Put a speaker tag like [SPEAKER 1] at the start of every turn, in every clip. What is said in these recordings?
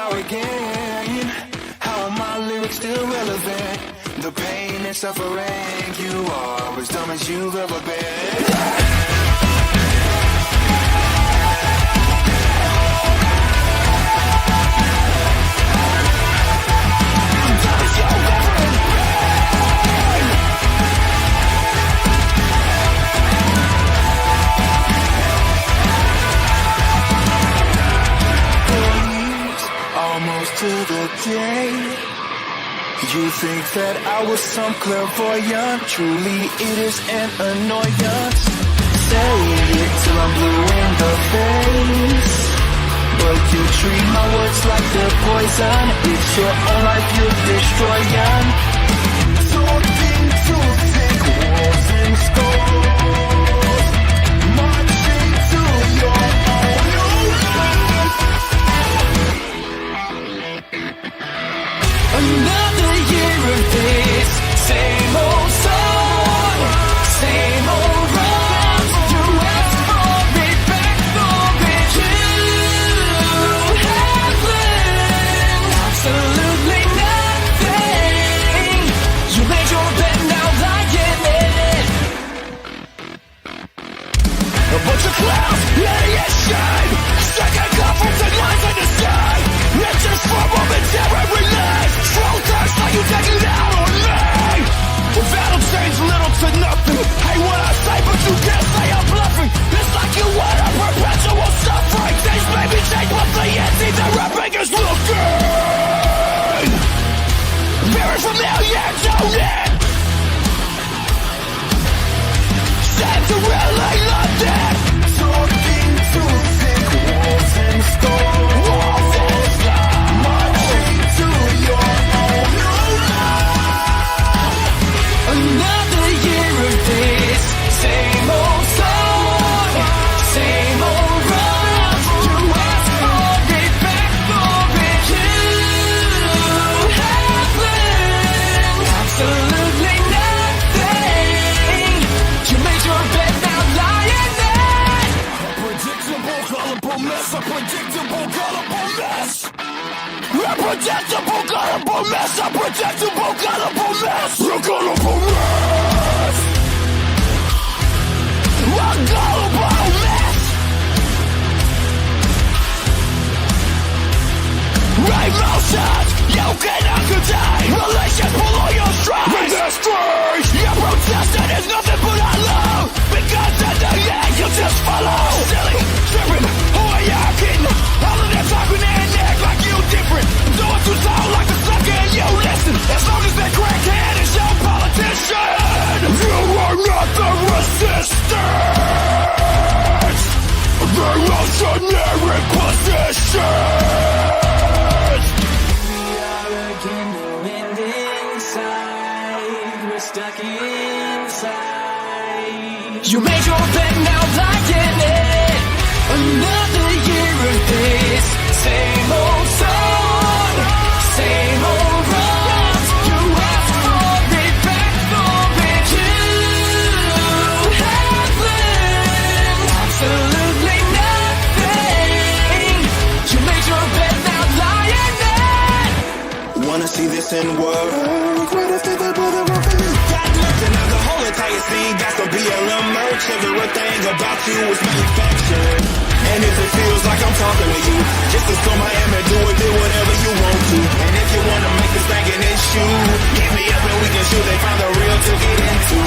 [SPEAKER 1] now again. How are my lyrics still relevant? The pain and suffering, you are as dumb as you've ever been. Almost to the day you think that I was some clairvoyant. Truly it is an annoyance. Say it till I'm blue in the face, but you treat my words like they're poison. It's your own life you're destroying. Talking to thick walls and skulls, marching to your own life. Another year of this, same old song, same old wrongs. You ask for it, back for it. You have learned absolutely nothing. You made your bed, now lie in it. A bunch of clouds, letting it shine. Second couple of lines in the sky. It's just for momentary life. Troll thirst like you take it out on me. That'll change little to nothing. Hey, what I say, but you can't say I'm bluffing. It's like you want a perpetual suffering. Things may be changed, but the empty the rapping is looking very familiar, don't it? Time to really love that. Talking to thick walls and skulls. Another year of this, same old song, same old wrongs. You ask for it, back for it. You have learned absolutely nothing. You made your bed, now lie in it. A predictable, gullible mess. A predictable, gullible mess. A predictable, gullible mess. A predictable, gullible mess. A gullible mess. A gullible mess. Emotions you cannot contain. Relations below your strength. Industry. Your protesting is nothing but I love. Because at the end you just follow. Silly, tripping, who are you kidding? All of that talking and act like you different. Do it too tall like the sucker and you listen. As long as that crackhead is your politician, you are not the resistance. The revolutionary position. We are again the wind inside. We're stuck inside. You made your bed, now lie in it. Another year of this, same old song, same old wrongs. You ask for it, back for it. You have learned absolutely nothing. You made your bed, now lie in it. Wanna see this in work? Right after the brother of me. Got nothing of the whole entire scene. Got to be a little merch. Everything about you is manufactured. And if it feels like I'm talking to you, just assume I am and do whatever you want to. And if you wanna make this thing an issue, hit me up and we can shoot. They find the real to get into.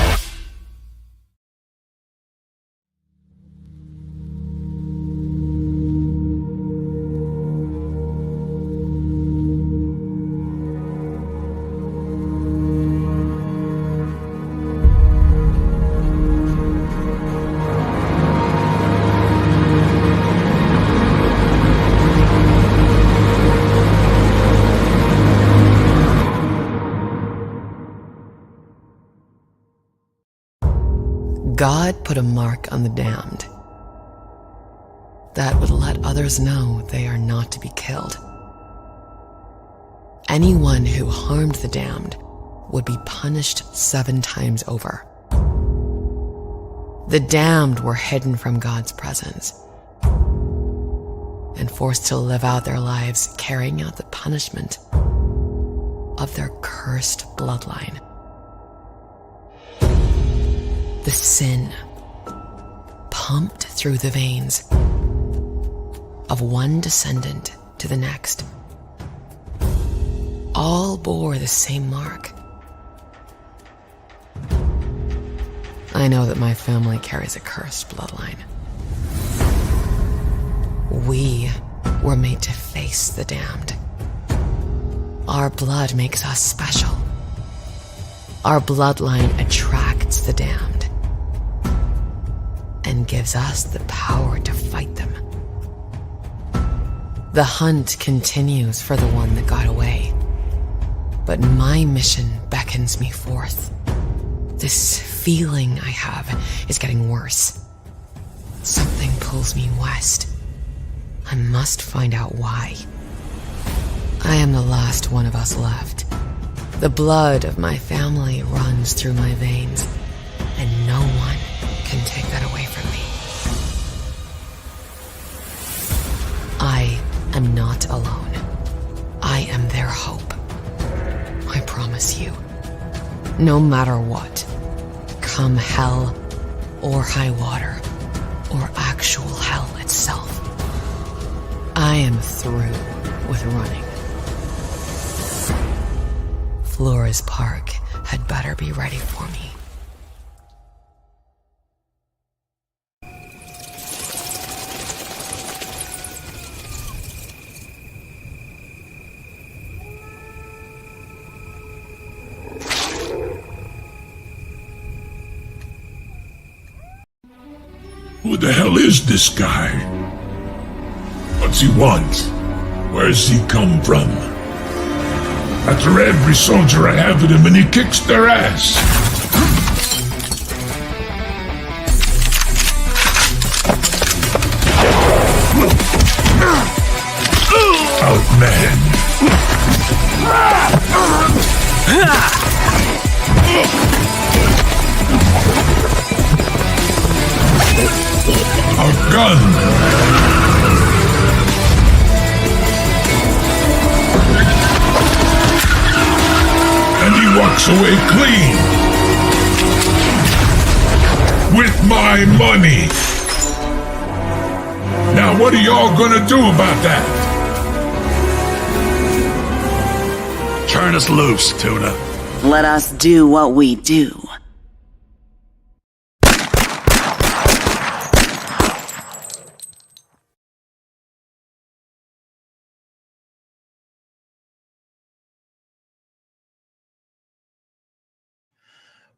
[SPEAKER 2] God put a mark on the damned that would let others know they are not to be killed. Anyone who harmed the damned would be punished 7 times over. The damned were hidden from God's presence. and forced to live out their lives carrying out the punishment of their cursed bloodline. The sin pumped through the veins of one descendant to the next. All bore the same mark. I know that my family carries a cursed bloodline. We were made to face the damned. Our blood makes us special. Our bloodline attracts the damned and gives us the power to fight them. The hunt continues for the one that got away, but my mission beckons me forth. This feeling I have is getting worse. Something pulls me west. I must find out why. I am the last one of us left. The blood of my family runs through my veins, and no one can take that away from me. I am not alone. I am their hope. I promise you. No matter what, come hell or high water, or actual hell itself, I am through with running. Flores Park had better be ready for me.
[SPEAKER 3] Who the hell is this guy? What's he want? Where's he come from? After every soldier I have with him and he kicks their ass. Outman. Outgunned. And he walks away clean. With my money. Now what are y'all gonna do about that?
[SPEAKER 4] Turn us loose, Tuna.
[SPEAKER 5] Let us do what we do.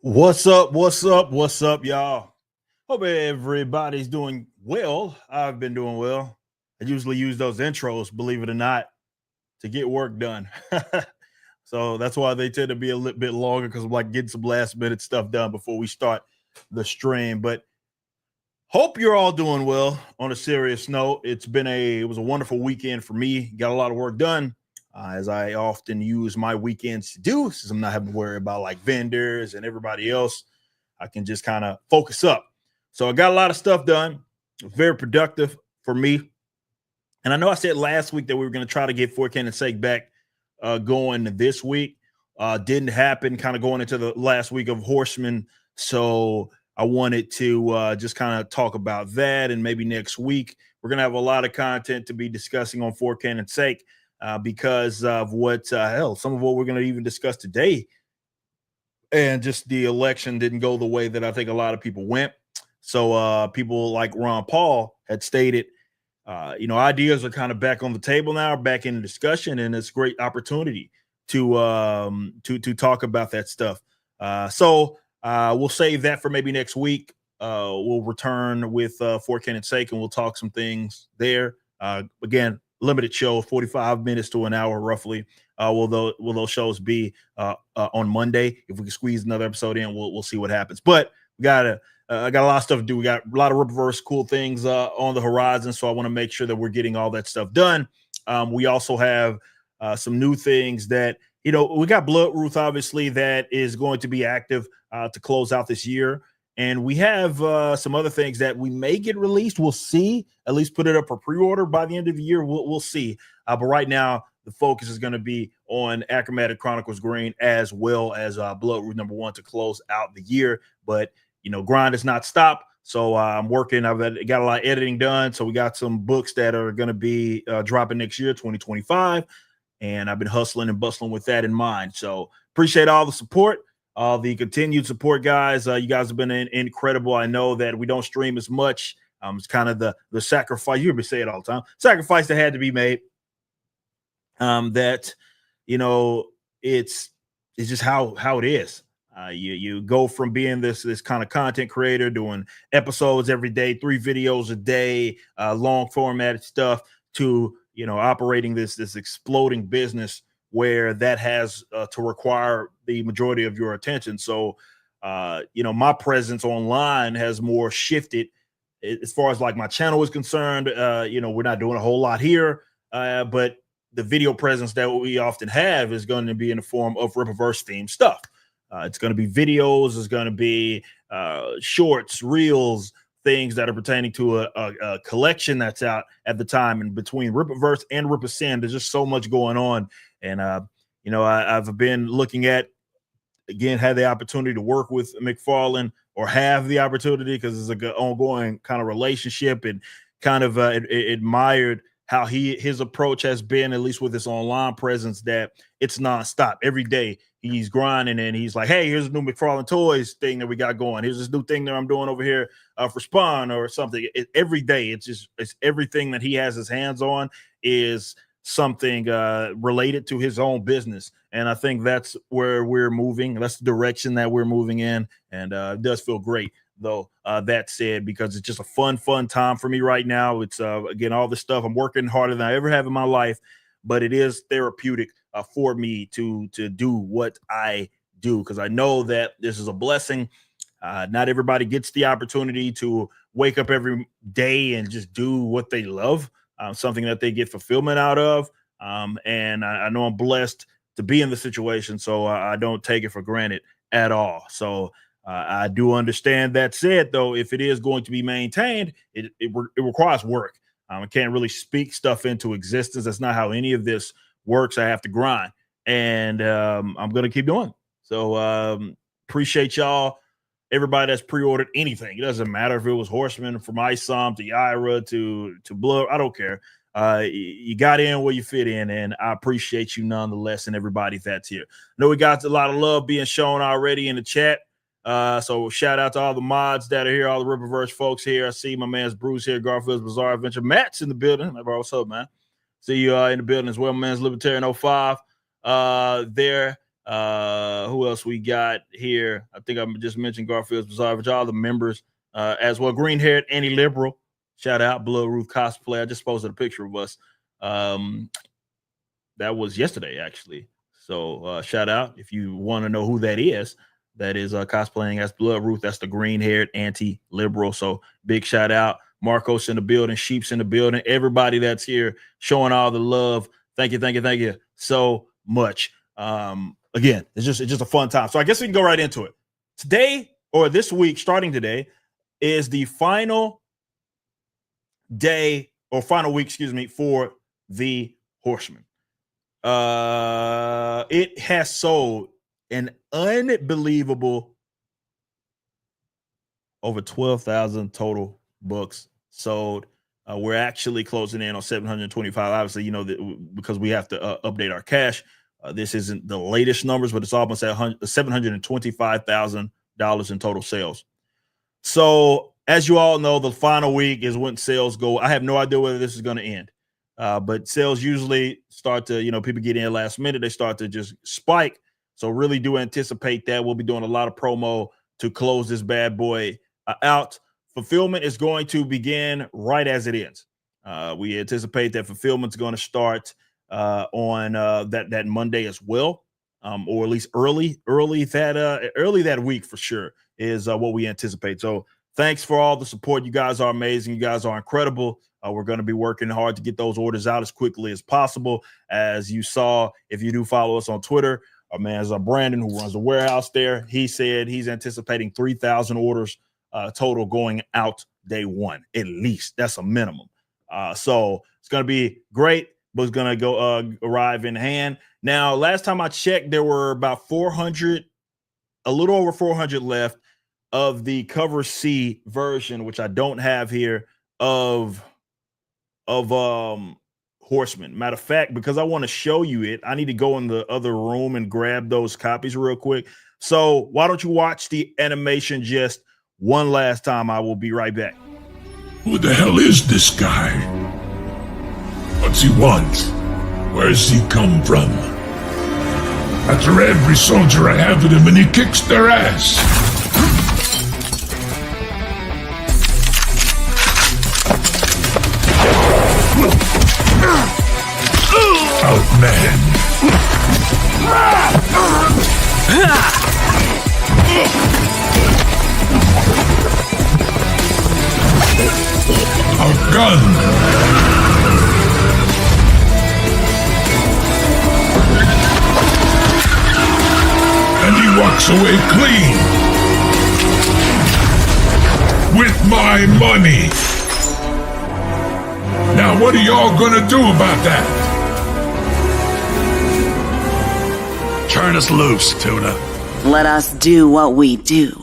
[SPEAKER 6] What's up? What's up? What's up, y'all? Hope everybody's doing well. I've been doing well. I usually use those intros, believe it or not, to get work done. So that's why they tend to be a little bit longer, because I'm like getting some last minute stuff done before we start the stream. But hope you're all doing well. On a serious note, it was a wonderful weekend for me. Got a lot of work done. As I often use my weekends to do, since I'm not having to worry about like vendors and everybody else, I can just kind of focus up. So I got a lot of stuff done. Very productive for me. And I know I said last week that we were going to try to get For Canon's Sake back going this week. Didn't happen, kind of going into the last week of Horseman. So I wanted to just kind of talk about that. And maybe next week, we're going to have a lot of content to be discussing on For Canon's Sake. Because of what, some of what we're going to even discuss today. And just the election didn't go the way that I think a lot of people went. So people like Ron Paul had stated, ideas are kind of back on the table now, back in the discussion, and it's a great opportunity to talk about that stuff. So we'll save that for maybe next week. We'll return with For Canon's Sake, and we'll talk some things there. Again, limited show, 45 minutes to an hour roughly. Will those shows be on Monday? If we can squeeze another episode in, we'll see what happens. But we got a lot of stuff to do. We got a lot of reverse cool things on the horizon, so I want to make sure that we're getting all that stuff done. We also have some new things that, we got Blood Ruth, obviously, that is going to be active to close out this year. And we have some other things that we may get released. We'll see. At least put it up for pre-order by the end of the year. We'll see. But right now, the focus is going to be on Achromatic Chronicles Green as well as Bloodroot #1 to close out the year. But, grind has not stopped. So I'm working. I've got a lot of editing done. So we got some books that are going to be dropping next year, 2025. And I've been hustling and bustling with that in mind. So appreciate all the support. The continued support, guys. You guys have been incredible. I know that we don't stream as much. It's kind of the sacrifice. You hear me say it all the time. Sacrifice that had to be made. It's just how it is. You go from being this kind of content creator, doing episodes every day, 3 videos a day, long formatted stuff, to operating this exploding business where that has to require the majority of your attention. So, my presence online has more shifted as far as like my channel is concerned. We're not doing a whole lot here, but the video presence that we often have is going to be in the form of Rippaverse themed stuff. It's going to be videos. It's going to be shorts, reels, things that are pertaining to a collection that's out at the time. And between Rippaverse and Ripascend, there's just so much going on. And, I've been looking at, again, had the opportunity to work with McFarlane, or have the opportunity, because it's an ongoing kind of relationship, and kind of admired how his approach has been, at least with his online presence, that it's nonstop. Every day he's grinding, and he's like, hey, here's a new McFarlane Toys thing that we got going. Here's this new thing that I'm doing over here for Spawn or something. Every day, it's everything that he has his hands on is something related to his own business. And I think that's where we're moving. That's the direction that we're moving in. And it does feel great, though, that said, because it's just a fun time for me right now. It's, again, all the stuff. I'm working harder than I ever have in my life, but it is therapeutic for me to do what I do, because I know that this is a blessing. Not everybody gets the opportunity to wake up every day and just do what they love. Something that they get fulfillment out of. And I know I'm blessed to be in the situation, so I don't take it for granted at all. So I do understand. That said, though, if it is going to be maintained, it requires work. I can't really speak stuff into existence. That's not how any of this works. I have to grind, and I'm going to keep doing it. So appreciate y'all. Everybody that's pre-ordered anything. It doesn't matter if it was Horseman, from ISOM to Yaira to Blood. I don't care. You got in where you fit in, and I appreciate you nonetheless, and everybody that's here. I know we got a lot of love being shown already in the chat. So shout out to all the mods that are here, all the Rippaverse folks here. I see my man's Bruce here, Garfield's Bizarre Adventure. Matt's in the building. Bro, what's up, man? See you in the building as well. My man's Libertarian 05 there. Who else we got here? I think I just mentioned Garfield's Bizarre, which all the members as well. Green haired anti-liberal. Shout out Bloodroot Cosplay. I just posted a picture of us. That was yesterday, actually. So shout out if you want to know who that is. That is cosplaying as Bloodroot. That's the green haired anti-liberal. So big shout out. Marcos in the building, Sheep's in the building. Everybody that's here showing all the love. Thank you so much. Again, it's just a fun time. So I guess we can go right into it. Today, or this week, starting today, is the final day, or final week, for the Horseman. It has sold an unbelievable over 12,000 total books sold. We're actually closing in on 725. Obviously, because we have to update our cache. This isn't the latest numbers, but it's almost at $725,000 in total sales. So, as you all know, the final week is when sales go. I have no idea whether this is going to end, but sales usually start to, people get in last minute. They start to just spike. So, really do anticipate that. We'll be doing a lot of promo to close this bad boy out. Fulfillment is going to begin right as it ends. We anticipate that fulfillment is going to start on that Monday as well, or at least early that week for sure is what we anticipate. So thanks for all the support. You guys are amazing. You guys are incredible. We're going to be working hard to get those orders out as quickly as possible. As you saw, if you do follow us on Twitter, our man Brandon, who runs the warehouse there, he said he's anticipating 3,000 orders total going out day one, at least. That's a minimum. So it's going to be great, but it's going to go arrive in hand. Now, last time I checked, there were about 400, a little over 400 left of the cover C version, which I don't have here, of Horseman. Matter of fact, because I want to show you it, I need to go in the other room and grab those copies real quick. So why don't you watch the animation just one last time? I will be right back.
[SPEAKER 3] Who the hell is this guy? What's he want? Where's he come from? After every soldier I have with him and he kicks their ass. Outman. Outgunned. And he walks away clean. With my money. Now what are y'all gonna do about that?
[SPEAKER 4] Turn us loose, Tuna.
[SPEAKER 5] Let us do what we do.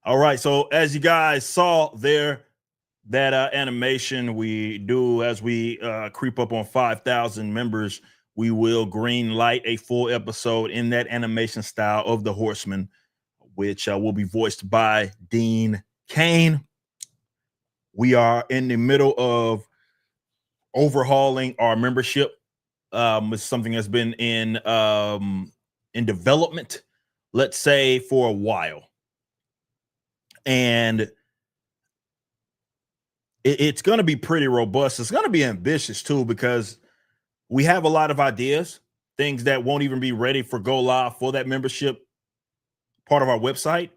[SPEAKER 6] All right, so as you guys saw there, that animation we do as we creep up on 5,000 members, we will green light a full episode in that animation style of the Horseman, which will be voiced by Dean Cain. We are in the middle of overhauling our membership. It's something that's been in development, let's say, for a while. And it's going to be pretty robust. It's going to be ambitious too, because we have a lot of ideas, things that won't even be ready for go live for that membership part of our website.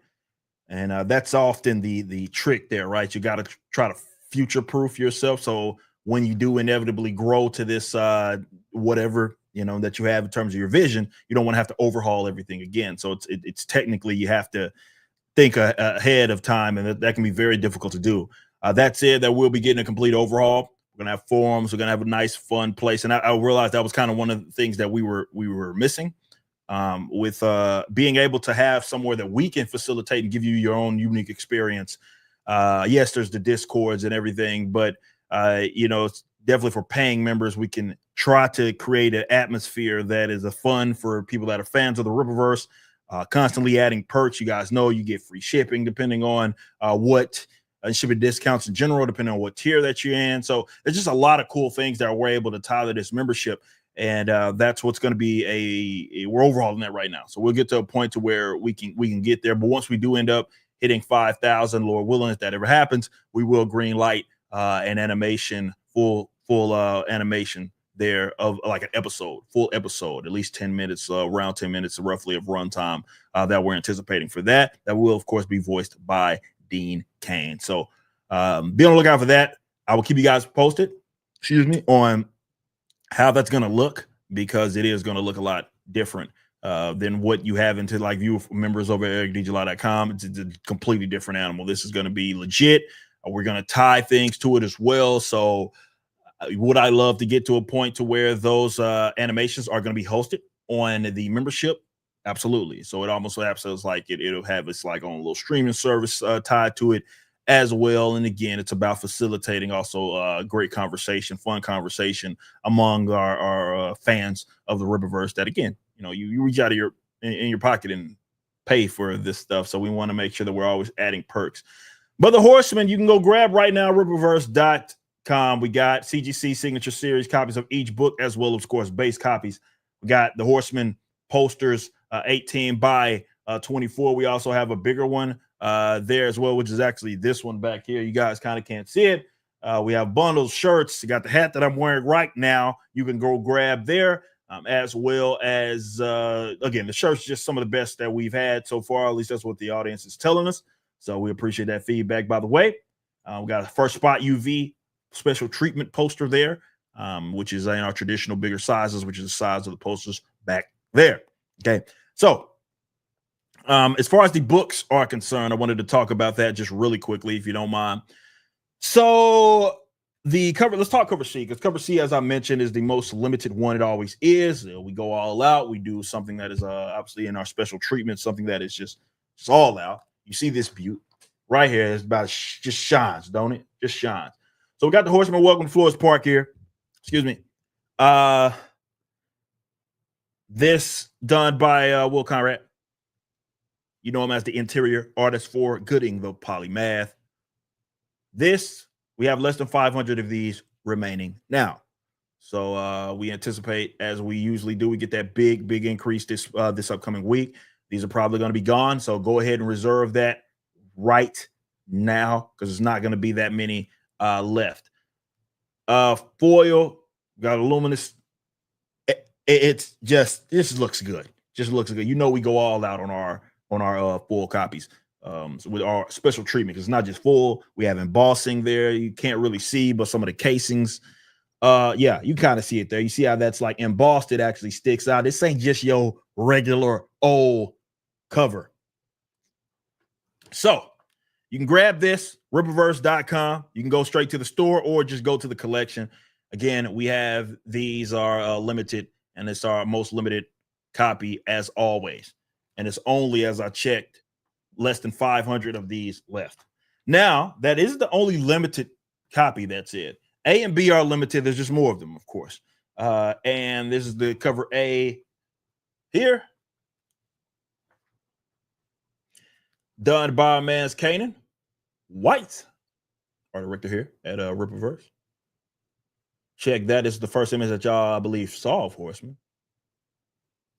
[SPEAKER 6] And that's often the trick there, right? You got to try to future proof yourself. So when you do inevitably grow to this, whatever, that you have in terms of your vision, you don't want to have to overhaul everything again. So it's technically, you have to think ahead of time, and that can be very difficult to do. That said, that we'll be getting a complete overhaul. We're gonna have forums. We're gonna have a nice, fun place, and I realized that was kind of one of the things that we were missing, with being able to have somewhere that we can facilitate and give you your own unique experience. Yes, there's the Discords and everything, but it's definitely for paying members. We can try to create an atmosphere that is a fun for people that are fans of the Rippaverse. Constantly adding perks. You guys know you get free shipping depending on what shipping discounts in general, depending on what tier that you're in. So there's just a lot of cool things that we're able to tie to this membership. And that's what's going to be we're overhauling that right now. So we'll get to a point to where we can get there. But once we do end up hitting 5,000, Lord willing, if that ever happens, we will green light an animation, full animation there of like an full episode, at least 10 minutes, around 10 minutes roughly of runtime that we're anticipating for that. That will, of course, be voiced by Dean Cain. So be on the lookout for that. I will keep you guys posted, on how that's going to look, because it is going to look a lot different than what you have into like view members over at ericdjuly.com. It's a completely different animal. This is going to be legit. We're going to tie things to it as well. So would I love to get to a point to where those animations are going to be hosted on the membership? Absolutely. So it almost happens like it'll have its like on a little streaming service tied to it as well. And again, it's about facilitating also great conversation, fun conversation among our fans of the Rippaverse. That again, you reach out of in your pocket and pay for this stuff. So we want to make sure that we're always adding perks. But the Horsemen, you can go grab right now, Rippaverse.com. We got CGC Signature Series copies of each book, as well as, of course, base copies. We got the Horseman posters, 18 by 24. We also have a bigger one there as well, which is actually this one back here. You guys kind of can't see it. We have bundles, shirts. You got the hat that I'm wearing right now. You can go grab there. as well as, again, the shirt's just some of the best that we've had so far. At least that's what the audience is telling us. So we appreciate that feedback, by the way. We got a First Spot UV special treatment poster there, which is in our traditional bigger sizes, which is the size of the posters back there. Okay. So as far as the books are concerned, I wanted to talk about that just really quickly, if you don't mind. So the cover, let's talk cover C, because cover C, as I mentioned, is the most limited one. It always is. We go all out. We do something that is obviously in our special treatment, something that is just all out. You see this beaut right here. It's about just shines, don't it? Just shines. So we got the Horseman Welcome to Flores Park here. Excuse me. This done by Will Conrad. You know him as the interior artist for Gooding the Polymath. This, we have less than 500 of these remaining now. So we anticipate, as we usually do, we get that big increase this upcoming week. These are probably going to be gone. So go ahead and reserve that right now, because it's not going to be that many left. Foil, got a luminous. It just looks good. Just looks good. You know, we go all out on our full copies with our special treatment, because it's not just full. We have embossing there. You can't really see, but some of the casings, yeah, you kind of see it there. You see how that's like embossed. It actually sticks out. This ain't just your regular old cover. So you can grab this, rippaverse.com. You can go straight to the store or just go to the collection. Again, we have these are limited, and it's our most limited copy as always. And it's only, as I checked, less than 500 of these left. Now, that is the only limited copy that's it. A and B are limited. There's just more of them, of course. And this is the cover A here. Done by Man's Canaan. White, our director here at Rippaverse. Check, that is the first image that y'all, I believe, saw of Horseman.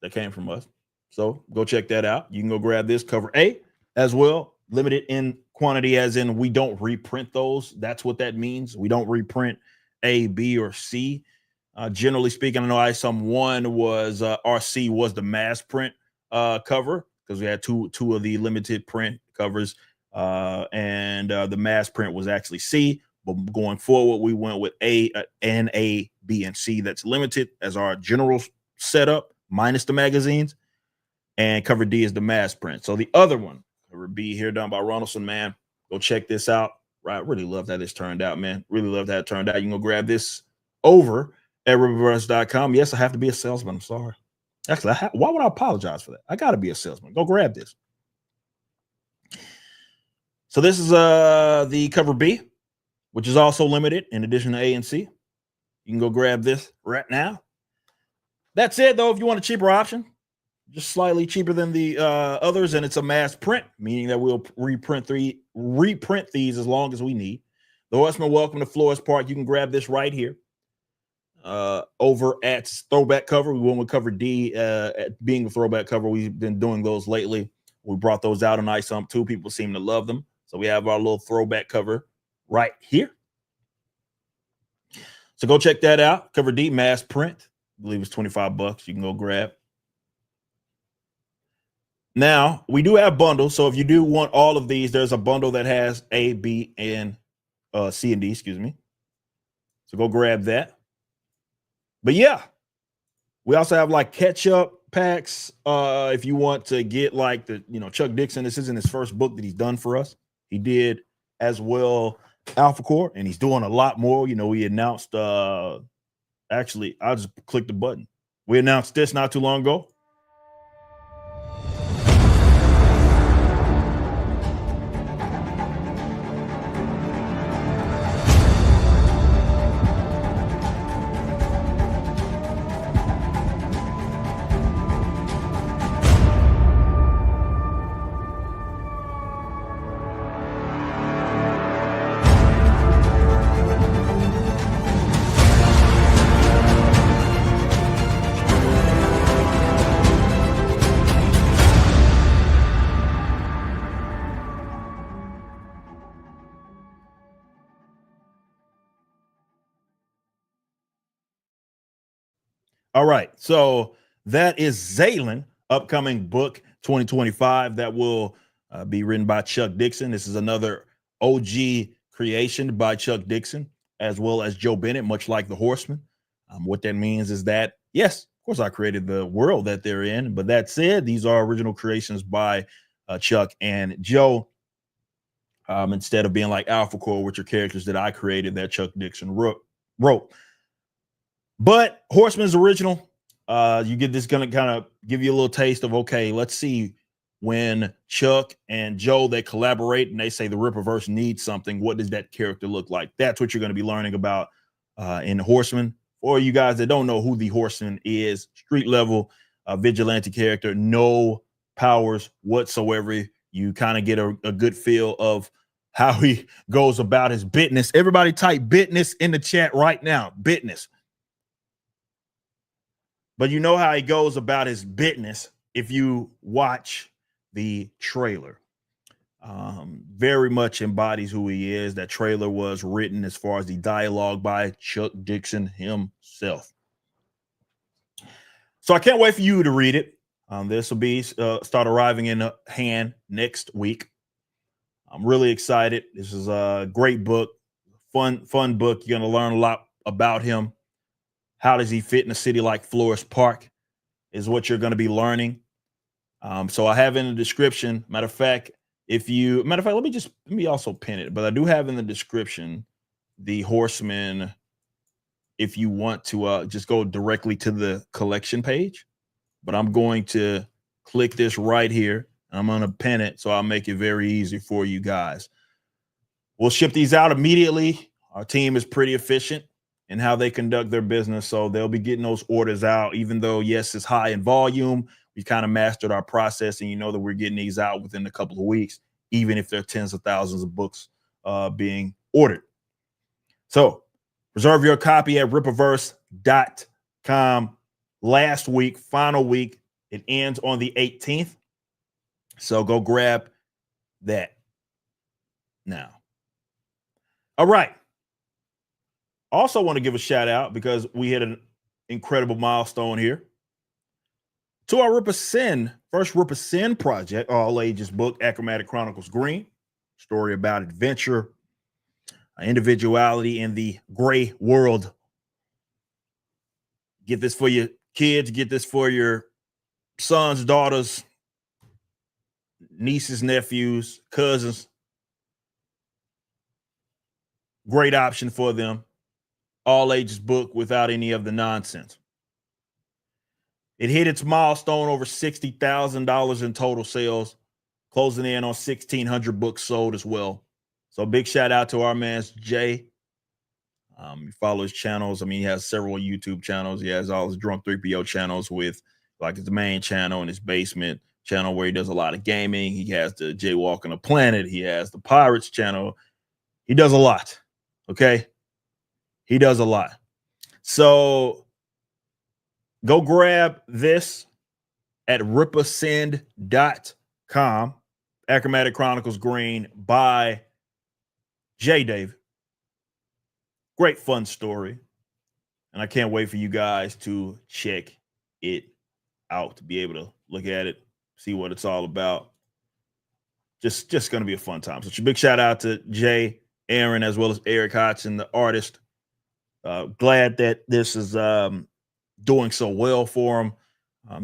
[SPEAKER 6] That came from us. So go check that out. You can go grab this cover A as well. Limited in quantity, as in we don't reprint those. That's what that means. We don't reprint A, B, or C. Generally speaking, I know ISOM 1 was RC was the mass print cover, because we had two of the limited print covers, and the mass print was actually C. But going forward, we went with A, B, and C. That's limited as our general setup, minus the magazines. And cover D is the mass print. So the other one, cover B here, done by Ronaldson, man. Go check this out. Right, really love how this turned out, man. Really love how it turned out. You can go grab this over at rippaverse.com. Yes, I have to be a salesman. I'm sorry. Actually, why would I apologize for that? I got to be a salesman. Go grab this. So this is the cover B, which is also limited in addition to A and C. You can go grab this right now. That's it, though. If you want a cheaper option, just slightly cheaper than the others, and it's a mass print, meaning that we'll reprint these as long as we need. The Horseman Welcome to Flores Park. You can grab this right here over at Throwback Cover. We went with cover D at being a throwback cover. We've been doing those lately. We brought those out on ISOM 2. People seem to love them. So we have our little throwback cover right here. So go check that out. Cover D, mass print. I believe it's $25. You can go grab. Now, we do have bundles. So if you do want all of these, there's a bundle that has A, B, and C and D, excuse me. So go grab that. But yeah, we also have like catch-up packs. If you want to get like the, Chuck Dixon, this isn't his first book that he's done for us. He did as well Alpha Core, and he's doing a lot more. We announced, actually, I'll just click the button. We announced this not too long ago. All right. So that is Zaylen, upcoming book 2025 that will be written by Chuck Dixon. This is another OG creation by Chuck Dixon, as well as Joe Bennett, much like the Horseman. What that means is that, yes, of course, I created the world that they're in, but that said, these are original creations by Chuck and Joe. Instead of being like Alpha Core, which are characters that I created that Chuck Dixon wrote. But Horseman's original. You get this, gonna kind of give you a little taste of, okay, let's see, when Chuck and Joe, they collaborate and they say the Rippaverse needs something, what does that character look like? That's what you're going to be learning about in Horseman. For you guys that don't know who the Horseman is, street level vigilante character, no powers whatsoever. You kind of get a good feel of how he goes about his business. Everybody type business in the chat right now. Business. But you know how he goes about his business if you watch the trailer. Very much embodies who he is. That trailer was written, as far as the dialogue, by Chuck Dixon himself. So I can't wait for you to read it. This will be start arriving in hand next week. I'm really excited. This is a great book, fun book. You're going to learn a lot about him. How does he fit in a city like Forest Park is what you're going to be learning. So I have in the description, matter of fact, let me also pin it, but I do have in the description the Horseman. If you want to just go directly to the collection page, but I'm going to click this right here. I'm going to pin it, so I'll make it very easy for you guys. We'll ship these out immediately. Our team is pretty efficient in how they conduct their business, so they'll be getting those orders out, even though, yes, it's high in volume. We kind of mastered our process, and you know that we're getting these out within a couple of weeks, even if there are tens of thousands of books being ordered. So reserve your copy at Rippaverse.com. Last week, final week, it ends on the 18th. So go grab that now. All right. Also want to give a shout out, because we hit an incredible milestone here, to our first Rippaverse project, all ages book, Achromatic Chronicles Green, story about adventure, individuality in the gray world. Get this for your kids, get this for your sons, daughters, nieces, nephews, cousins. Great option for them. All ages book without any of the nonsense. It hit its milestone, over $60,000 in total sales, closing in on 1,600 books sold as well. So big shout out to our man Jay. You follow his channels. I mean, he has several YouTube channels. He has all his Drunk 3PO channels, with like his main channel and his basement channel where he does a lot of gaming. He has the Jaywalk on the Planet. He has the Pirates channel. He does a lot. Okay. He does a lot. So go grab this at Rippaverse.com. Achromatic Chronicles Green by J. David. Great fun story. And I can't wait for you guys to check it out, to be able to look at it, see what it's all about. Just going to be a fun time. So big shout out to Jay, Aaron, as well as Eric Hodgson, the artist. Glad that this is doing so well for him.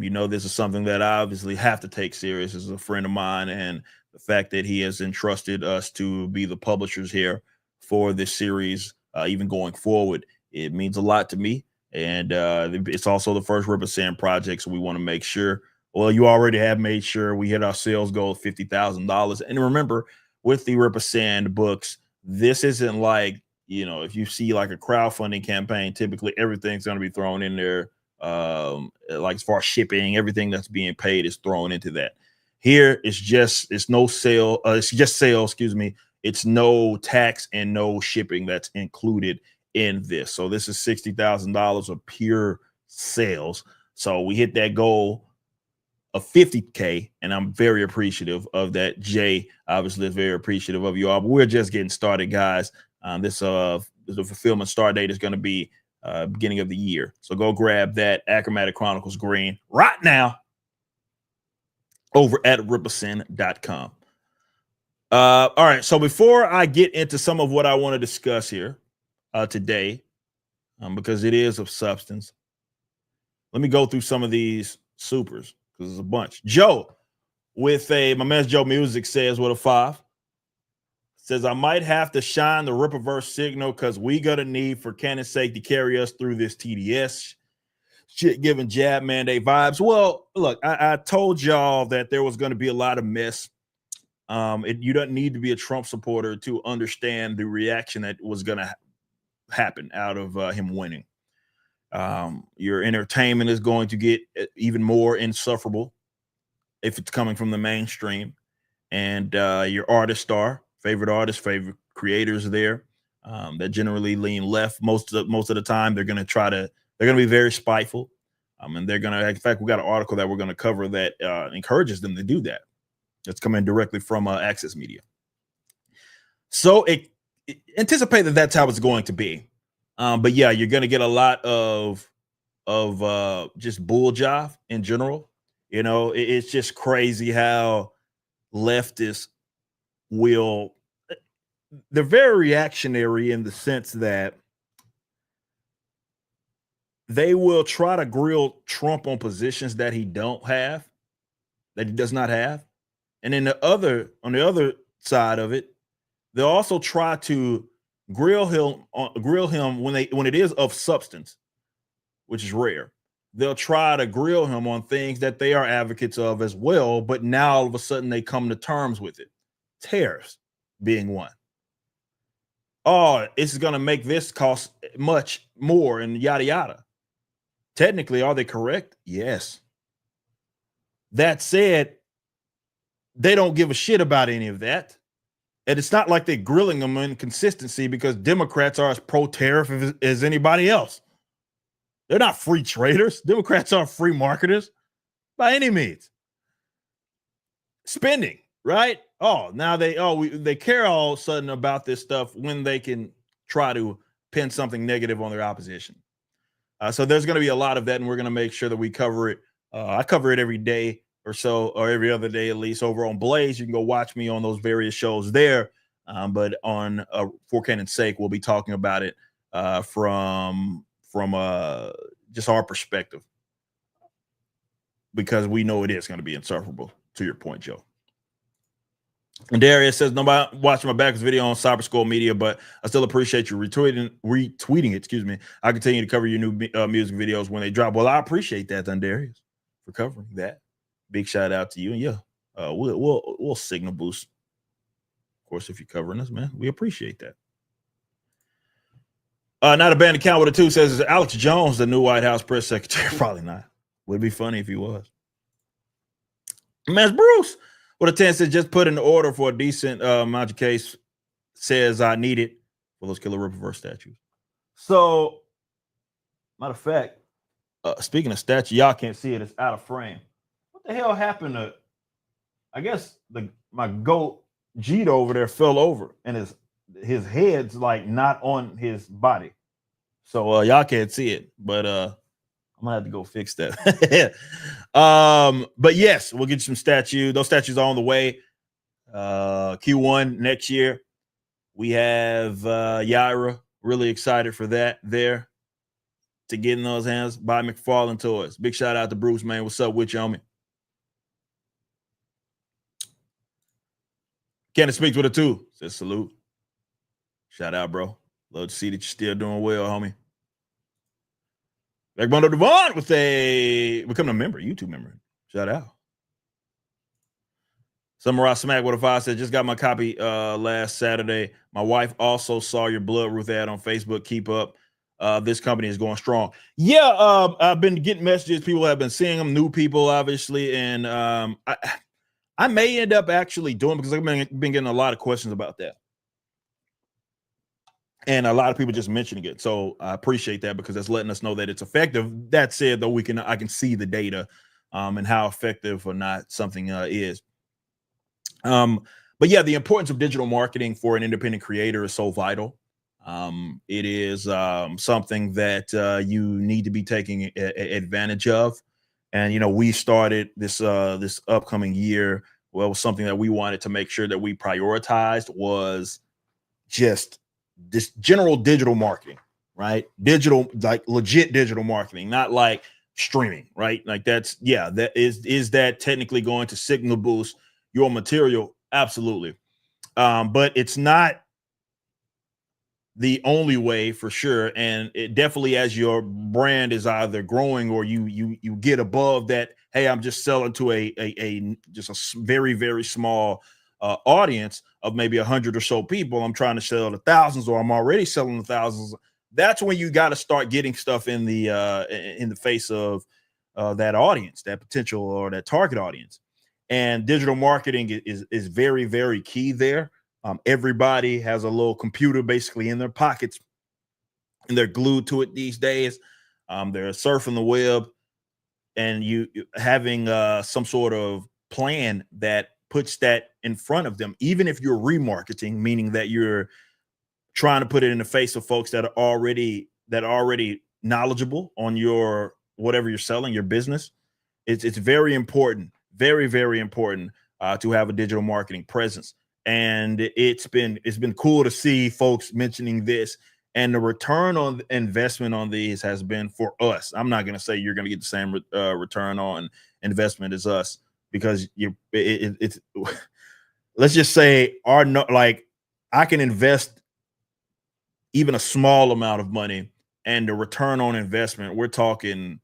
[SPEAKER 6] You know, this is something that I obviously have to take serious as a friend of mine, and the fact that he has entrusted us to be the publishers here for this series, even going forward, it means a lot to me. And it's also the first Rippaverse project, so we want to make sure, well, you already have made sure we hit our sales goal of $50,000. And remember, with the Rippaverse books, this isn't like, you know, if you see like a crowdfunding campaign, typically everything's going to be thrown in there. Like as far as shipping, everything that's being paid is thrown into that. Here it's just sale, excuse me. It's no tax and no shipping that's included in this. So this is $60,000 of pure sales. So we hit that goal of 50K, and I'm very appreciative of that. Jay obviously is very appreciative of you all, but we're just getting started, guys. The fulfillment start date is going to be beginning of the year. So go grab that Achromatic Chronicles green right now over at ripperson.com. All right. So before I get into some of what I want to discuss here today, because it is of substance, let me go through some of these supers because there's a bunch. Joe with my man Joe Music says with a 5. Says, I might have to shine the Ripperverse signal because we got a need for Canon's sake to carry us through this TDS shit, giving jab mandate vibes. Well, look, I told y'all that there was going to be a lot of mess. You don't need to be a Trump supporter to understand the reaction that was going to happen out of him winning. Your entertainment is going to get even more insufferable if it's coming from the mainstream, and your artists are favorite artists, favorite creators there that generally lean left most of the time. They're going to be very spiteful, and they're going to. In fact, we got an article that we're going to cover that encourages them to do that. That's coming directly from Access Media. So anticipate that that's how it's going to be. But yeah, you're going to get a lot of just bull jive in general. You know, it's just crazy how leftists they're very reactionary in the sense that they will try to grill Trump on positions that he does not have. And then on the other side of it, they'll also try to grill him when it is of substance, which is rare. They'll try to grill him on things that they are advocates of as well, but now all of a sudden they come to terms with it. Tariffs being one. Oh, it's going to make this cost much more and yada, yada. Technically, are they correct? Yes. That said, they don't give a shit about any of that. And it's not like they're grilling them in consistency because Democrats are as pro-tariff as anybody else. They're not free traders. Democrats aren't free marketers by any means. Spending, right? Oh, now they care all of a sudden about this stuff when they can try to pin something negative on their opposition. So there's going to be a lot of that, and we're going to make sure that we cover it. I cover it every day or so, or every other day at least, over on Blaze. You can go watch me on those various shows there. But on For Canon's Sake, we'll be talking about it from just our perspective, because we know it is going to be insufferable, to your point, Joe. And Darius says, nobody watching my backwards video on Cyberschool Media, but I still appreciate you retweeting it. Excuse me. I continue to cover your new music videos when they drop. Well, I appreciate that, then, Darius, for covering that. Big shout out to you. And yeah, we'll signal boost. Of course, if you're covering us, man, we appreciate that. Not a band account with a 2 says, is Alex Jones the new White House press secretary? Probably not. Would be funny if he was. Man, Bruce with a 10 says, just put in the order for a decent amount case. Says I need it for those Killer Ripperverse statues. So, matter of fact, speaking of statue, y'all can't see it. It's out of frame. What the hell happened to? I guess my goat Jeet over there fell over, and his head's like not on his body, so y'all can't see it. But I'm gonna have to go fix that. But yes, we'll get you some statue. Those statues are on the way. Q1 next year. We have Yaira. Really excited for that there to get in those hands by McFarlane Toys. Big shout out to Bruce, man. What's up with you, homie? Cannon speaks with a 2. Says salute. Shout out, bro. Love to see that you're still doing well, homie. Backbone of Devon with becoming a member, YouTube member. Shout out. Samurai Smack with a 5 said, just got my copy last Saturday. My wife also saw your Blood Ruth ad on Facebook. Keep up. This company is going strong. Yeah, I've been getting messages. People have been seeing them, new people, obviously. And I may end up actually doing, because I've been getting a lot of questions about that. And a lot of people just mentioning it. So I appreciate that, because that's letting us know that it's effective. That said, though, I can see the data and how effective or not something is. But yeah, the importance of digital marketing for an independent creator is so vital. It is something that you need to be taking advantage of. And we started this upcoming year. Well, something that we wanted to make sure that we prioritized was just this general digital marketing, right? Digital, like legit digital marketing, not like streaming, right? Like that is that technically going to signal boost your material? Absolutely. But it's not the only way for sure. And it definitely, as your brand is either growing or you get above that, hey, I'm just selling to a just a very, very small audience of maybe 100 or so people. I'm trying to sell to thousands, or I'm already selling to thousands. That's when you got to start getting stuff in the face of that audience, that potential or that target audience. And digital marketing is very, very key there. Everybody has a little computer basically in their pockets, and they're glued to it these days. They're surfing the web, and you having some sort of plan that puts that in front of them, even if you're remarketing, meaning that you're trying to put it in the face of folks that are already knowledgeable on your whatever you're selling, your business. It's very important, very, very important to have a digital marketing presence. And it's been cool to see folks mentioning this, and the return on investment on these has been for us. I'm not going to say you're going to get the same return on investment as us, because it's let's just say like I can invest even a small amount of money, and the return on investment, we're talking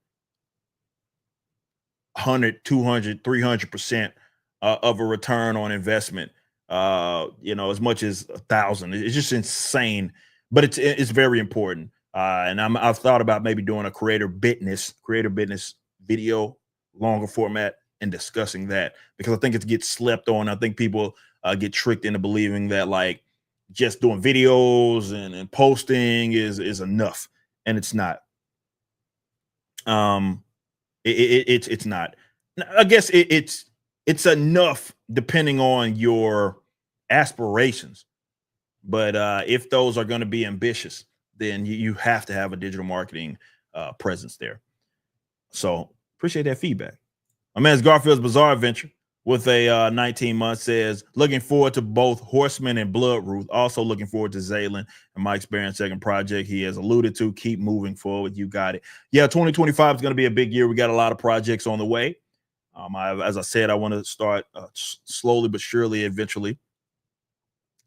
[SPEAKER 6] 100, 200, 300% of a return on investment. As much as 1,000. It's just insane, but it's very important. And I've thought about maybe doing a creator business video, longer format, and discussing that, because I think it gets slept on. I think people get tricked into believing that like just doing videos and posting is enough, and it's not. It's not. I guess it's enough depending on your aspirations, but if those are going to be ambitious, then you have to have a digital marketing presence there. So appreciate that feedback. My man's Garfield's Bizarre Adventure with a 19 months says, looking forward to both Horseman and Bloodroot. Also looking forward to Zaylin and Mike's Barron's second project. He has alluded to keep moving forward. You got it. Yeah, 2025 is going to be a big year. We got a lot of projects on the way. As I said, I want to start slowly but surely, eventually,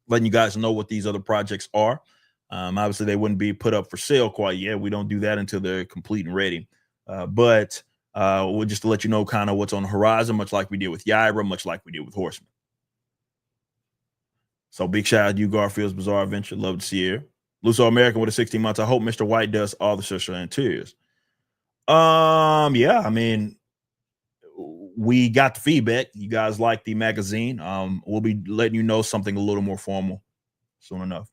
[SPEAKER 6] letting you guys know what these other projects are. Obviously, they wouldn't be put up for sale quite yet. We don't do that until they're complete and ready. But we'll just to let you know kind of what's on the horizon, much like we did with Yaira, much like we did with Horseman. So big shout out to you, Garfield's Bizarre Adventure. Love to see you. Luso American with a 16 months. I hope Mr. White does all the social interiors. Yeah, I mean, we got the feedback. You guys like the magazine. We'll be letting you know something a little more formal soon enough.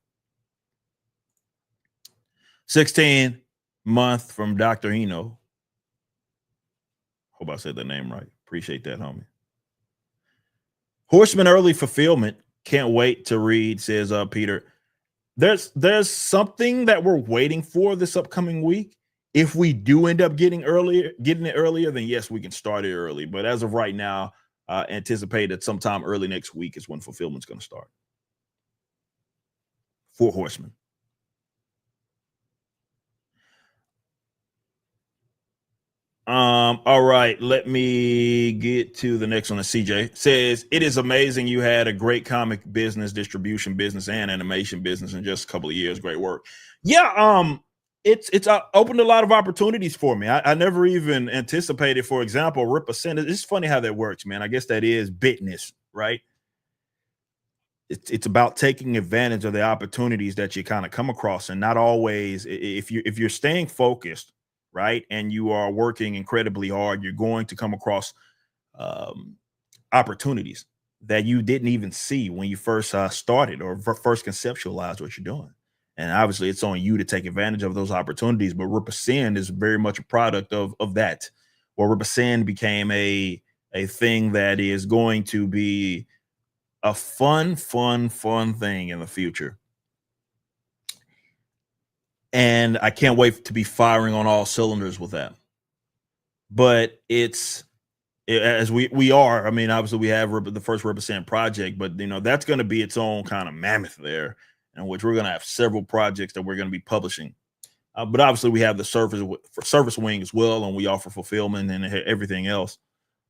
[SPEAKER 6] 16 month from Dr. Eno. Hope I said the name right. Appreciate that, homie. Horseman early fulfillment. Can't wait to read, says Peter. There's something that we're waiting for this upcoming week. If we do end up getting it earlier, then yes, we can start it early. But as of right now, anticipate that sometime early next week is when fulfillment's going to start for Horseman. All right, let me get to the next one. CJ says, it is amazing you had a great comic business, distribution business, and animation business in just a couple of years. Great work. Yeah, it's opened a lot of opportunities for me. I never even anticipated, for example, Rip a Sin. It's funny how that works, man. I guess that is business, right? It's about taking advantage of the opportunities that you kind of come across, and not always, if you're staying focused, right, and you are working incredibly hard, you're going to come across opportunities that you didn't even see when you first started or first conceptualized what you're doing. And obviously it's on you to take advantage of those opportunities. But Represent is very much a product of that, where Represent became a thing that is going to be a fun thing in the future. and I can't wait to be firing on all cylinders with that. But it's as we are. I mean, obviously we have the first Represent project, but that's going to be its own kind of mammoth there, in which we're going to have several projects that we're going to be publishing. But obviously we have the service wing as well, and we offer fulfillment and everything else.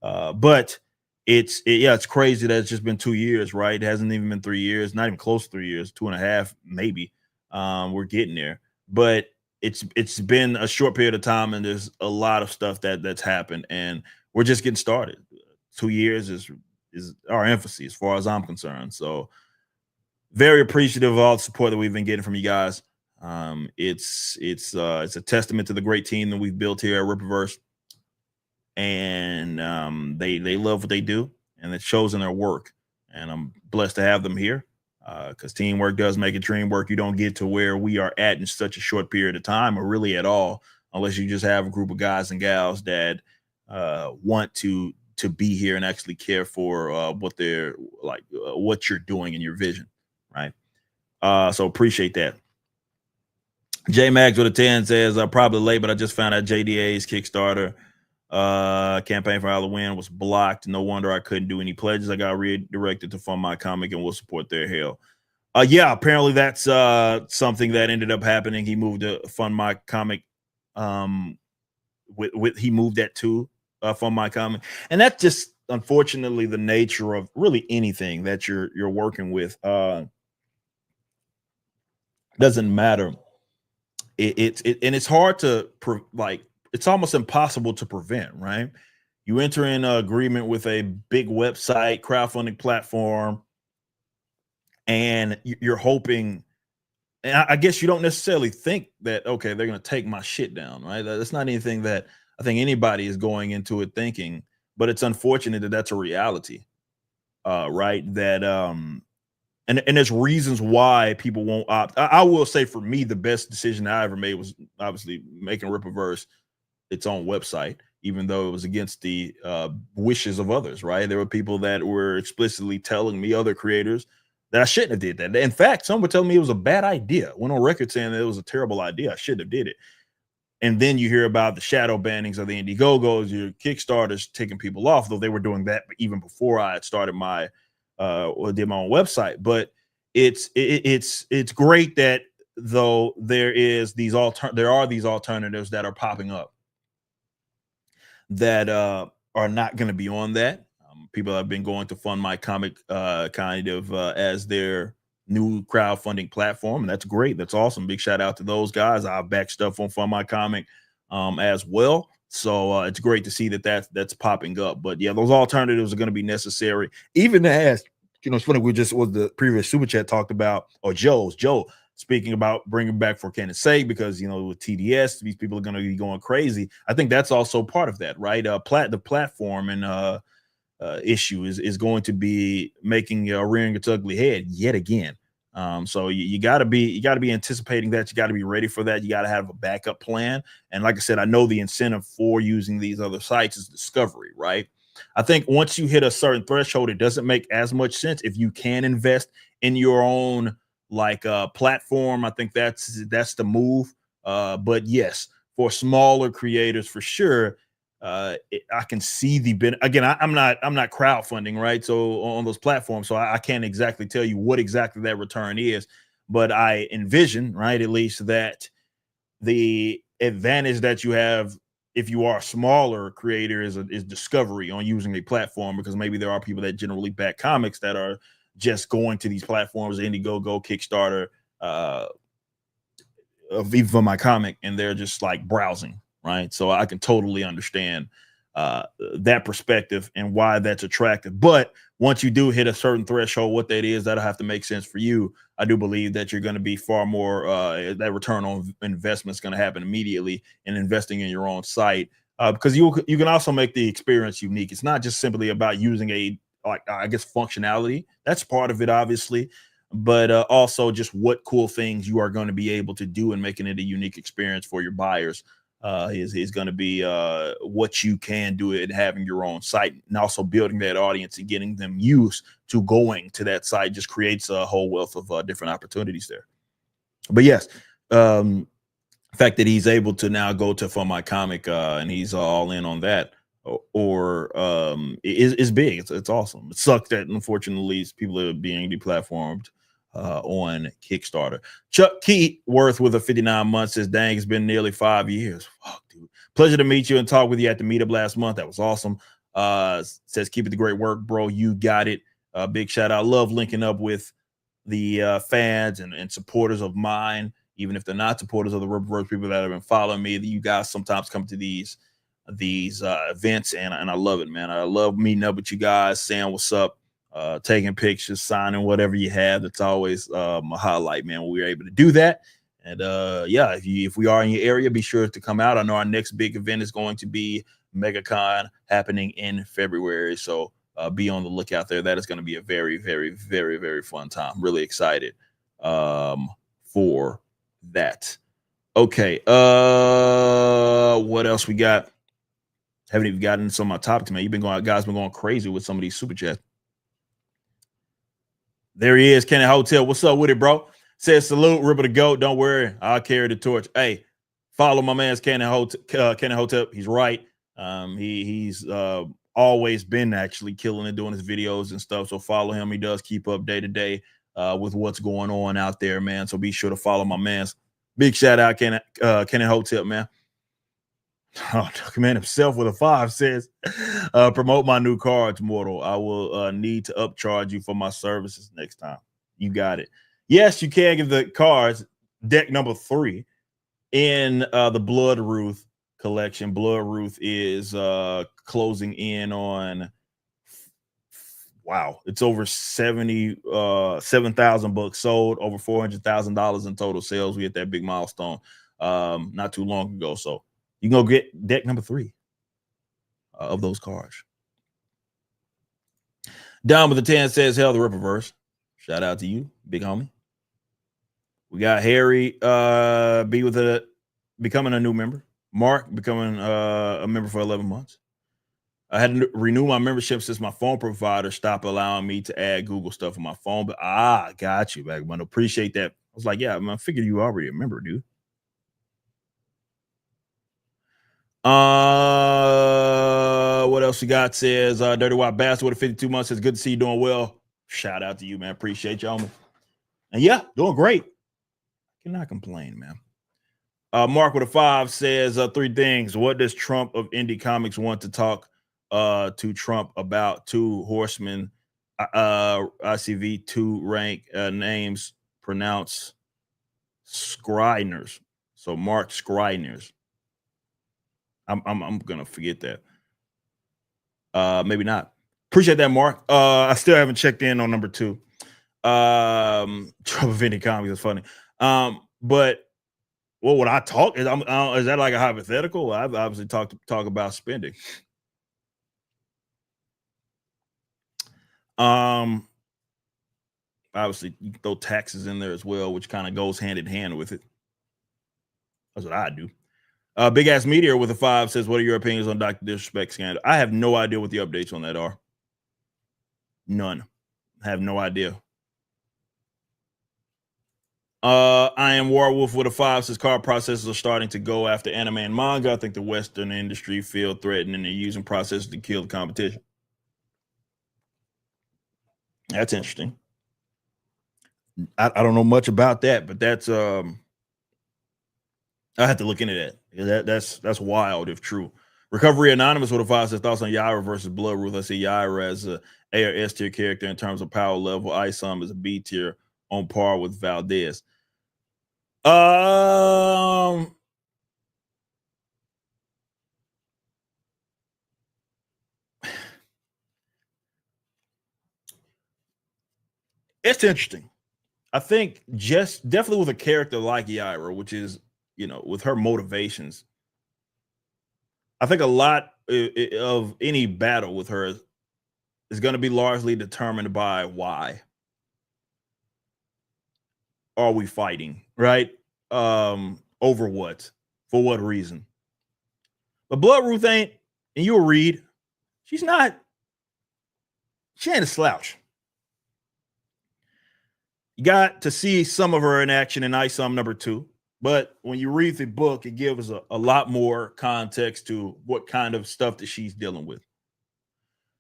[SPEAKER 6] But it's crazy that it's just been 2 years, right? It hasn't even been 3 years, not even close to 3 years, 2.5 maybe. We're getting there, but it's been a short period of time, and there's a lot of stuff that's happened, and we're just getting started. 2 years is our emphasis as far as I'm concerned. So very appreciative of all the support that we've been getting from you guys. It's a testament to the great team that we've built here at Rippaverse, and they love what they do, and it shows in their work. And I'm blessed to have them here, because teamwork does make a dream work. You don't get to where we are at in such a short period of time, or really at all, unless you just have a group of guys and gals that want to be here and actually care for what they're like, what you're doing in your vision, right? So appreciate that. J Max with a 10 says, probably late, but I just found out JDA's Kickstarter campaign for Halloween was blocked. No wonder I couldn't do any pledges. I got redirected to fund my comic, and will support their hell. Yeah, apparently that's something that ended up happening. He moved to fund my comic. He moved that to fund my comic, and that's just unfortunately the nature of really anything that you're working with. Doesn't matter. It's hard to it's almost impossible to prevent, right? You enter in an agreement with a big website, crowdfunding platform, and you're hoping, and I guess you don't necessarily think that, okay, they're going to take my shit down, right? That's not anything that I think anybody is going into it thinking, but it's unfortunate that that's a reality, right? That, and there's reasons why people won't opt. I will say, for me, the best decision I ever made was obviously making Rippaverse its own website, even though it was against the wishes of others, right? There were people that were explicitly telling me, other creators, that I shouldn't have did that. In fact, some were telling me it was a bad idea. Went on record saying that it was a terrible idea. I shouldn't have did it. And then you hear about the shadow bannings of the Indiegogos, your Kickstarters taking people off, though they were doing that even before I had started my did my own website. But it's great that though there are these alternatives that are popping up that are not going to be on that. People have been going to Fund My Comic kind of as their new crowdfunding platform, and that's great. That's awesome. Big shout out to those guys. I've backed stuff on Fund My Comic as well. So it's great to see that's popping up. But yeah, those alternatives are going to be necessary. Even as, it's funny, was the previous super chat talked about, or Joe speaking about bringing back For Canon's Sake, because with TDS, these people are going to be going crazy. I think that's also part of that, right? The platform and issue is going to be rearing its ugly head yet again. So you got to be anticipating that. You got to be ready for that. You got to have a backup plan. And like I said, I know the incentive for using these other sites is discovery, right? I think once you hit a certain threshold, it doesn't make as much sense if you can invest in your own platform. I think that's the move. But yes, for smaller creators, for sure, I can see the benefit. Again, I'm not crowdfunding, right? So on those platforms, so I can't exactly tell you what exactly that return is, but I envision, right, at least that the advantage that you have if you are a smaller creator is discovery on using a platform, because maybe there are people that generally back comics that are just going to these platforms, Indiegogo, Kickstarter, Viva My Comic, and they're just like browsing, right? So I can totally understand that perspective and why that's attractive. But once you do hit a certain threshold, what that is, that'll have to make sense for you. I do believe that you're going to be far more, that return on investment is going to happen immediately in investing in your own site, because you can also make the experience unique. It's not just simply about using functionality. That's part of it, obviously, but also just what cool things you are going to be able to do and making it a unique experience for your buyers. Is going to be what you can do it, having your own site, and also building that audience and getting them used to going to that site just creates a whole wealth of different opportunities there. But yes, The fact that he's able to now go to For My Comic and he's all in on that is big. It's awesome. It sucks that unfortunately people are being deplatformed on Kickstarter. Chuck Keyworth with a 59 months says, dang, it's been nearly 5 years. Fuck, dude. Pleasure to meet you and talk with you at the meetup last month. That was awesome. Says, keep it the great work, bro. You got it. Big shout out. Love linking up with the fans and supporters of mine, even if they're not supporters of the Ripperverse, people that have been following me. You guys sometimes come to these events, and I love it, man. I love meeting up with you guys, saying what's up, taking pictures, signing whatever you have. That's always a highlight, man, when we're able to do that. And yeah, if we are in your area, be sure to come out. I know our next big event is going to be MegaCon happening in February, so be on the lookout there. That is going to be a very, very, very, very fun time. Really excited for that. Okay, what else we got? Haven't even gotten into some of my topics, man. Guys been going crazy with some of these super chats. There he is, Kenny Hotel. What's up with it, bro? Says salute, Ripper the Goat. Don't worry, I'll carry the torch. Hey, follow my man's Kenny Hotel. He's right. He's always been actually killing it, doing his videos and stuff. So follow him. He does keep up day to day with what's going on out there, man. So be sure to follow my man's. Big shout out, Kenny Hotel, man. Oh, man himself with a 5 says, promote my new cards, mortal. I will need to upcharge you for my services next time. You got it. Yes, you can give the cards deck number 3 in the Blood Ruth collection. Blood Ruth is closing in on, wow, it's over 7,000 books sold, over $400,000 in total sales. We hit that big milestone not too long ago. So you can go get deck number 3 of those cards. Down with the 10 says, hell, the Ripperverse. Shout out to you, big homie. We got Harry becoming a new member. Mark becoming a member for 11 months. I had to renew my membership since my phone provider stopped allowing me to add Google stuff on my phone. But got you, back, man. Appreciate that. I was like, yeah, I figured you already a member, dude. What else we got? Says Dirty White Bastard with a 52 months says, good to see you doing well. Shout out to you, man. Appreciate y'all. And yeah, doing great. Cannot complain, man. Mark with a 5 says 3 things. What does Trump of indie comics want to talk to Trump about? 2 Horsemen, ICV 2 rank names pronounce Skriners. So Mark Skriners. I'm gonna forget that. Maybe not. Appreciate that, Mark. I still haven't checked in on number 2. Trump of indie comics is funny. But what would I talk? Is that like a hypothetical? I've obviously talk about spending. Obviously you can throw taxes in there as well, which kind of goes hand in hand with it. That's what I do. Big Ass Meteor with a 5 says, what are your opinions on Dr. Disrespect scandal? I have no idea what the updates on that are. None. I have no idea. I Am Warwolf with a 5 says, card processors are starting to go after anime and manga. I think the Western industry feel threatened and they're using processors to kill the competition. That's interesting. I don't know much about that, but that's I have to look into that. That's wild if true. Recovery Anonymous with a 5 says, thoughts on Yaira versus Blood Ruth. I see Yaira as a A or S tier character in terms of power level. Isom is a B tier on par with Valdez. It's interesting. I think just definitely with a character like Yaira, which is, with her motivations, I think a lot of any battle with her is going to be largely determined by why are we fighting, right? Over what? For what reason? But Blood Ruth ain't, and you'll read, she ain't a slouch. You got to see some of her in action in Isom number 2. But when you read the book, it gives a lot more context to what kind of stuff that she's dealing with.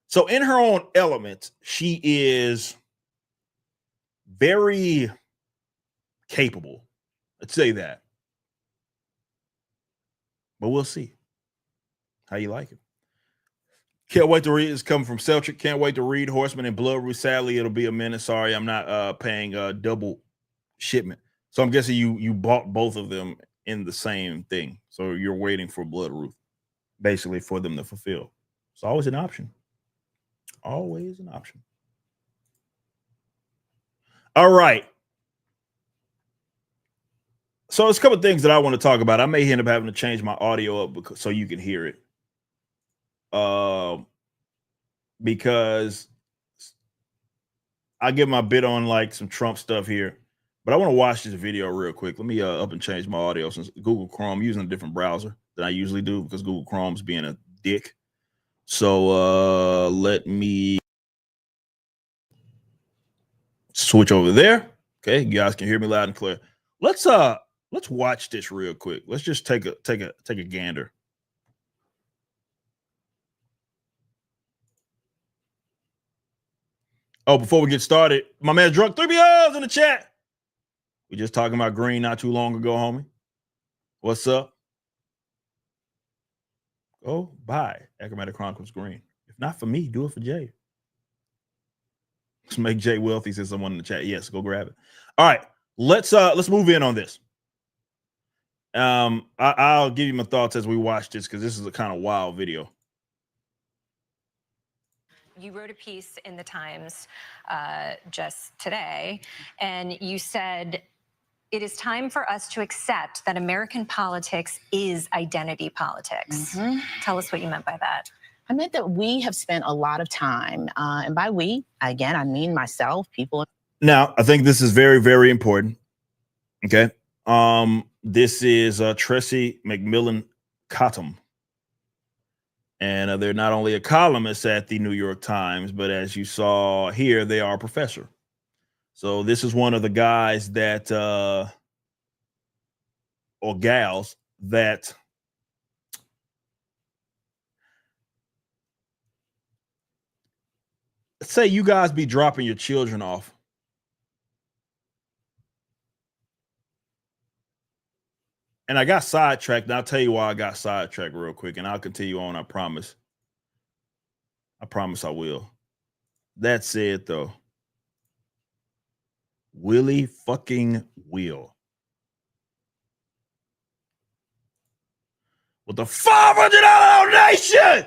[SPEAKER 6] So in her own element, she is very capable. Let's say that. But we'll see how you like it. Can't wait to read. It's coming from Celtic. Can't wait to read Horseman and Bloodroot. Sadly, it'll be a minute. Sorry, I'm not paying double shipment. So I'm guessing you bought both of them in the same thing. So you're waiting for Bloodroot, basically, for them to fulfill. It's always an option. Always an option. All right. So there's a couple of things that I want to talk about. I may end up having to change my audio up so you can hear it. Because I give my bit on like some Trump stuff here, but I want to watch this video real quick. Let me up and change my audio since Google Chrome. I'm using a different browser than I usually do because Google Chrome's being a dick. So let me switch over there. Okay, you guys can hear me loud and clear. Let's watch this real quick. Let's just take a gander. Oh, before we get started, my man Drunk 3BOs in the chat. We just talking about green not too long ago, homie. What's up? Go buy Achromatic Chronicles green. If not for me, do it for Jay. Let's make Jay wealthy, says someone in the chat. Yes, go grab it. All right, let's move in on this. I'll give you my thoughts as we watch this because this is a kind of wild video.
[SPEAKER 7] You wrote a piece in the Times just today, and you said, it is time for us to accept that American politics is identity politics. Tell us what you meant by that.
[SPEAKER 8] I meant that we have spent a lot of time, and by we, again, I mean myself, people.
[SPEAKER 6] Now, I think this is very, very important. Okay. This is Tressie McMillan Cottom. And they're not only a columnist at the New York Times, but as you saw here, they are a professor. So this is one of the guys that, or gals that let's say you guys be dropping your children off. And I got sidetracked, and I'll tell you why I got sidetracked real quick, and I'll continue on, I promise. I promise I will. That said, though, Willie fucking Will. With the $500 donation!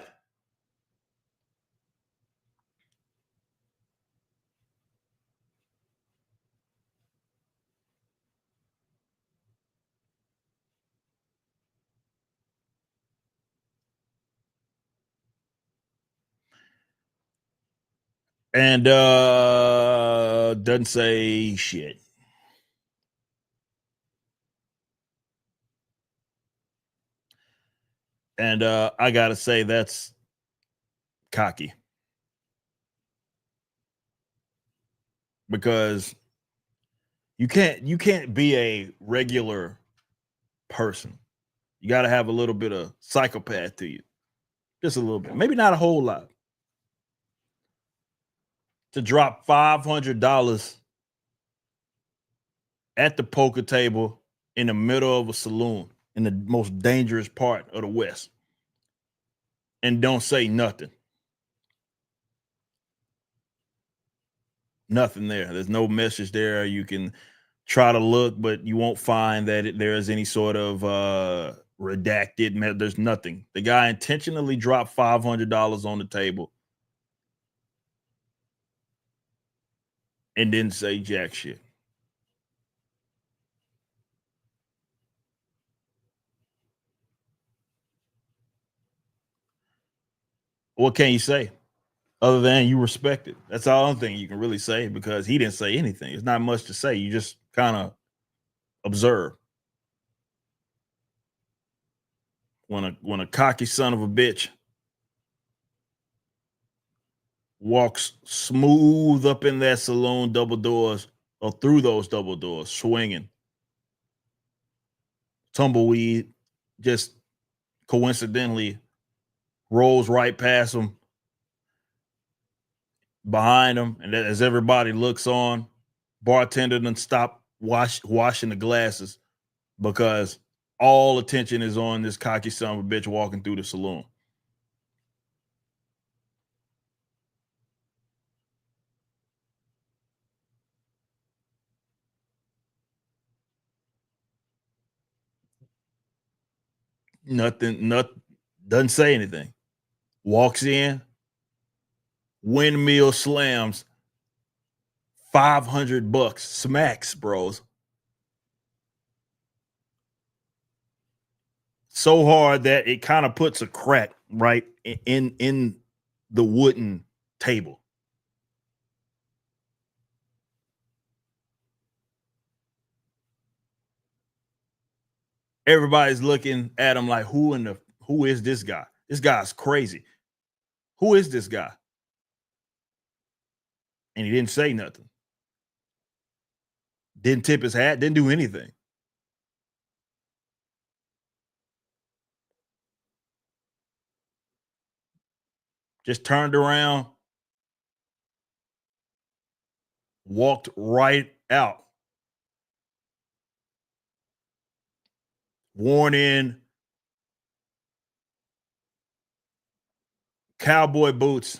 [SPEAKER 6] And doesn't say shit. And I gotta say that's cocky. Because you can't be a regular person. You gotta have a little bit of psychopath to you. Just a little bit. Maybe not a whole lot. To drop $500 at the poker table in the middle of a saloon in the most dangerous part of the West and don't say nothing. Nothing there. There's no message there. You can try to look, but you won't find that there is any sort of redacted. There's nothing. The guy intentionally dropped $500 on the table and didn't say jack shit. What can you say other than you respect it? That's the only thing you can really say because he didn't say anything. It's not much to say. You just kind of observe. When a cocky son of a bitch walks smooth up in that saloon, double doors, or through those double doors, swinging. tumbleweed just coincidentally rolls right past him, behind him, and as everybody looks on, bartender done stop washing the glasses because all attention is on this cocky son of a bitch walking through the saloon. Nothing, doesn't say anything. Walks in, windmill slams, $500, smacks, bros. So hard that it kind of puts a crack right in the wooden table. Everybody's looking at him like, who is this guy? This guy's crazy. Who is this guy? And he didn't say nothing. Didn't tip his hat, didn't do anything. Just turned around, walked right out. Worn in cowboy boots.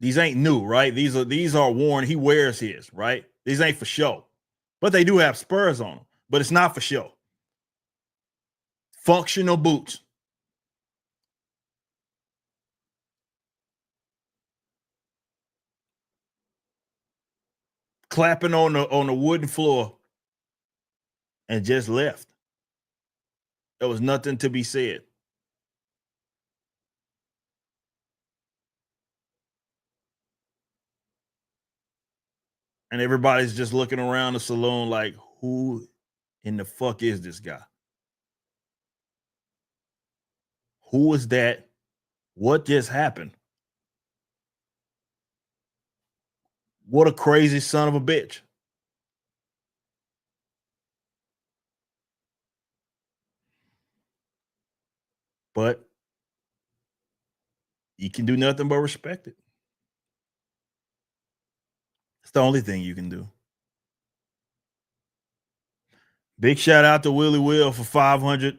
[SPEAKER 6] These ain't new, right? These are worn. He wears his, right? These ain't for show. But they do have spurs on them. But it's not for show. Functional boots. Clapping on the wooden floor and just left. There was nothing to be said. And everybody's just looking around the saloon like, who in the fuck is this guy? Who is that? What just happened? What a crazy son of a bitch. But you can do nothing but respect it. It's the only thing you can do. Big shout out to Willie Will for 500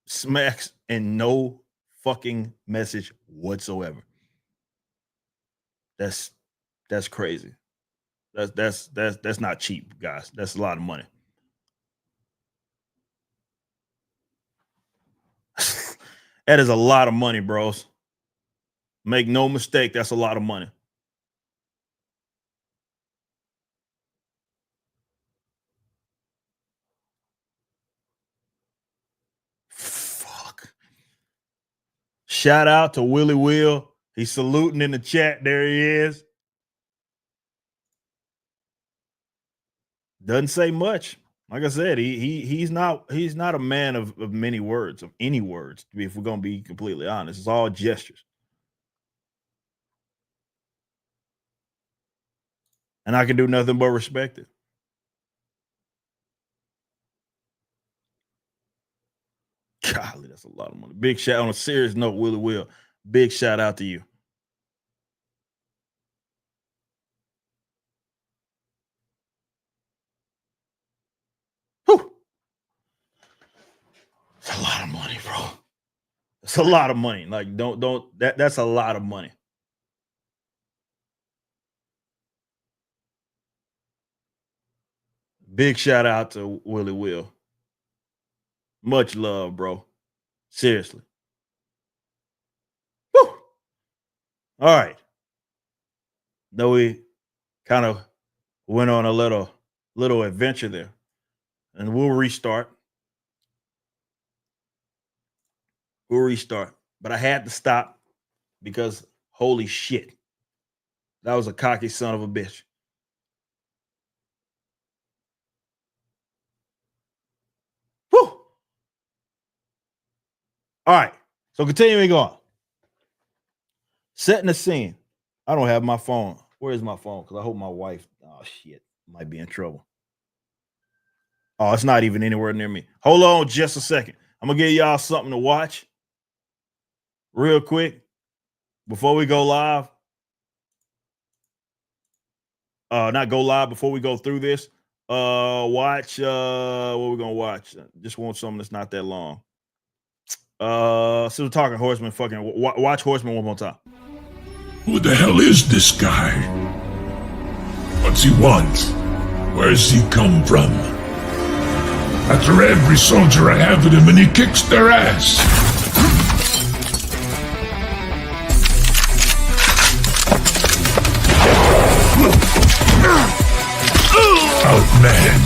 [SPEAKER 6] smacks and no fucking message whatsoever. That's crazy. That's not cheap, guys. That's a lot of money. That is a lot of money, bros. Make no mistake, that's a lot of money. Fuck. Shout out to Willie Will. He's saluting in the chat. There he is. Doesn't say much. Like I said, he's not a man of many words, of any words, if we're gonna be completely honest. It's all gestures. And I can do nothing but respect it. Golly, that's a lot of money. Big shout on a serious note, Willie Will. Big shout out to you. Whew. It's a lot of money, bro. It's a lot of money. Like, that's a lot of money. Big shout out to Willie Will. Much love, bro. Seriously. Whew. All right. Though we kind of went on a little adventure there. And we'll restart. But I had to stop because holy shit. That was a cocky son of a bitch. Whew. All right. So continuing on. Setting the scene. I don't have my phone. Where is my phone? Because I hope my wife, oh shit, might be in trouble. Oh, it's not even anywhere near me. Hold on just a second. I'm gonna give y'all something to watch real quick before we go live. Not go live before we go through this. Watch what we're gonna watch. Just want something that's not that long. So we're talking Horseman. Fucking watch Horseman one more time.
[SPEAKER 3] Who the hell is this guy? What's he want? Where's he come from? After every soldier I have with him and he kicks their ass. Outman.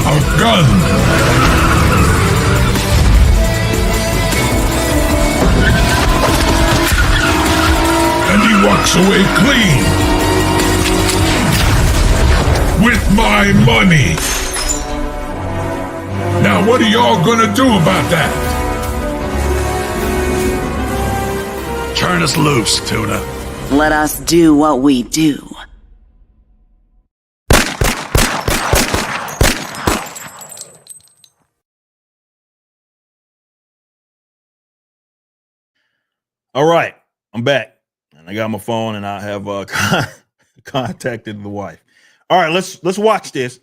[SPEAKER 3] Outgunned. And he walks away clean. With my money. Now what are y'all gonna do about that?
[SPEAKER 4] Turn us loose, Tuna.
[SPEAKER 5] Let us do what we do.
[SPEAKER 6] All right, I'm back, and I got my phone, and I have contacted the wife. All right, let's watch this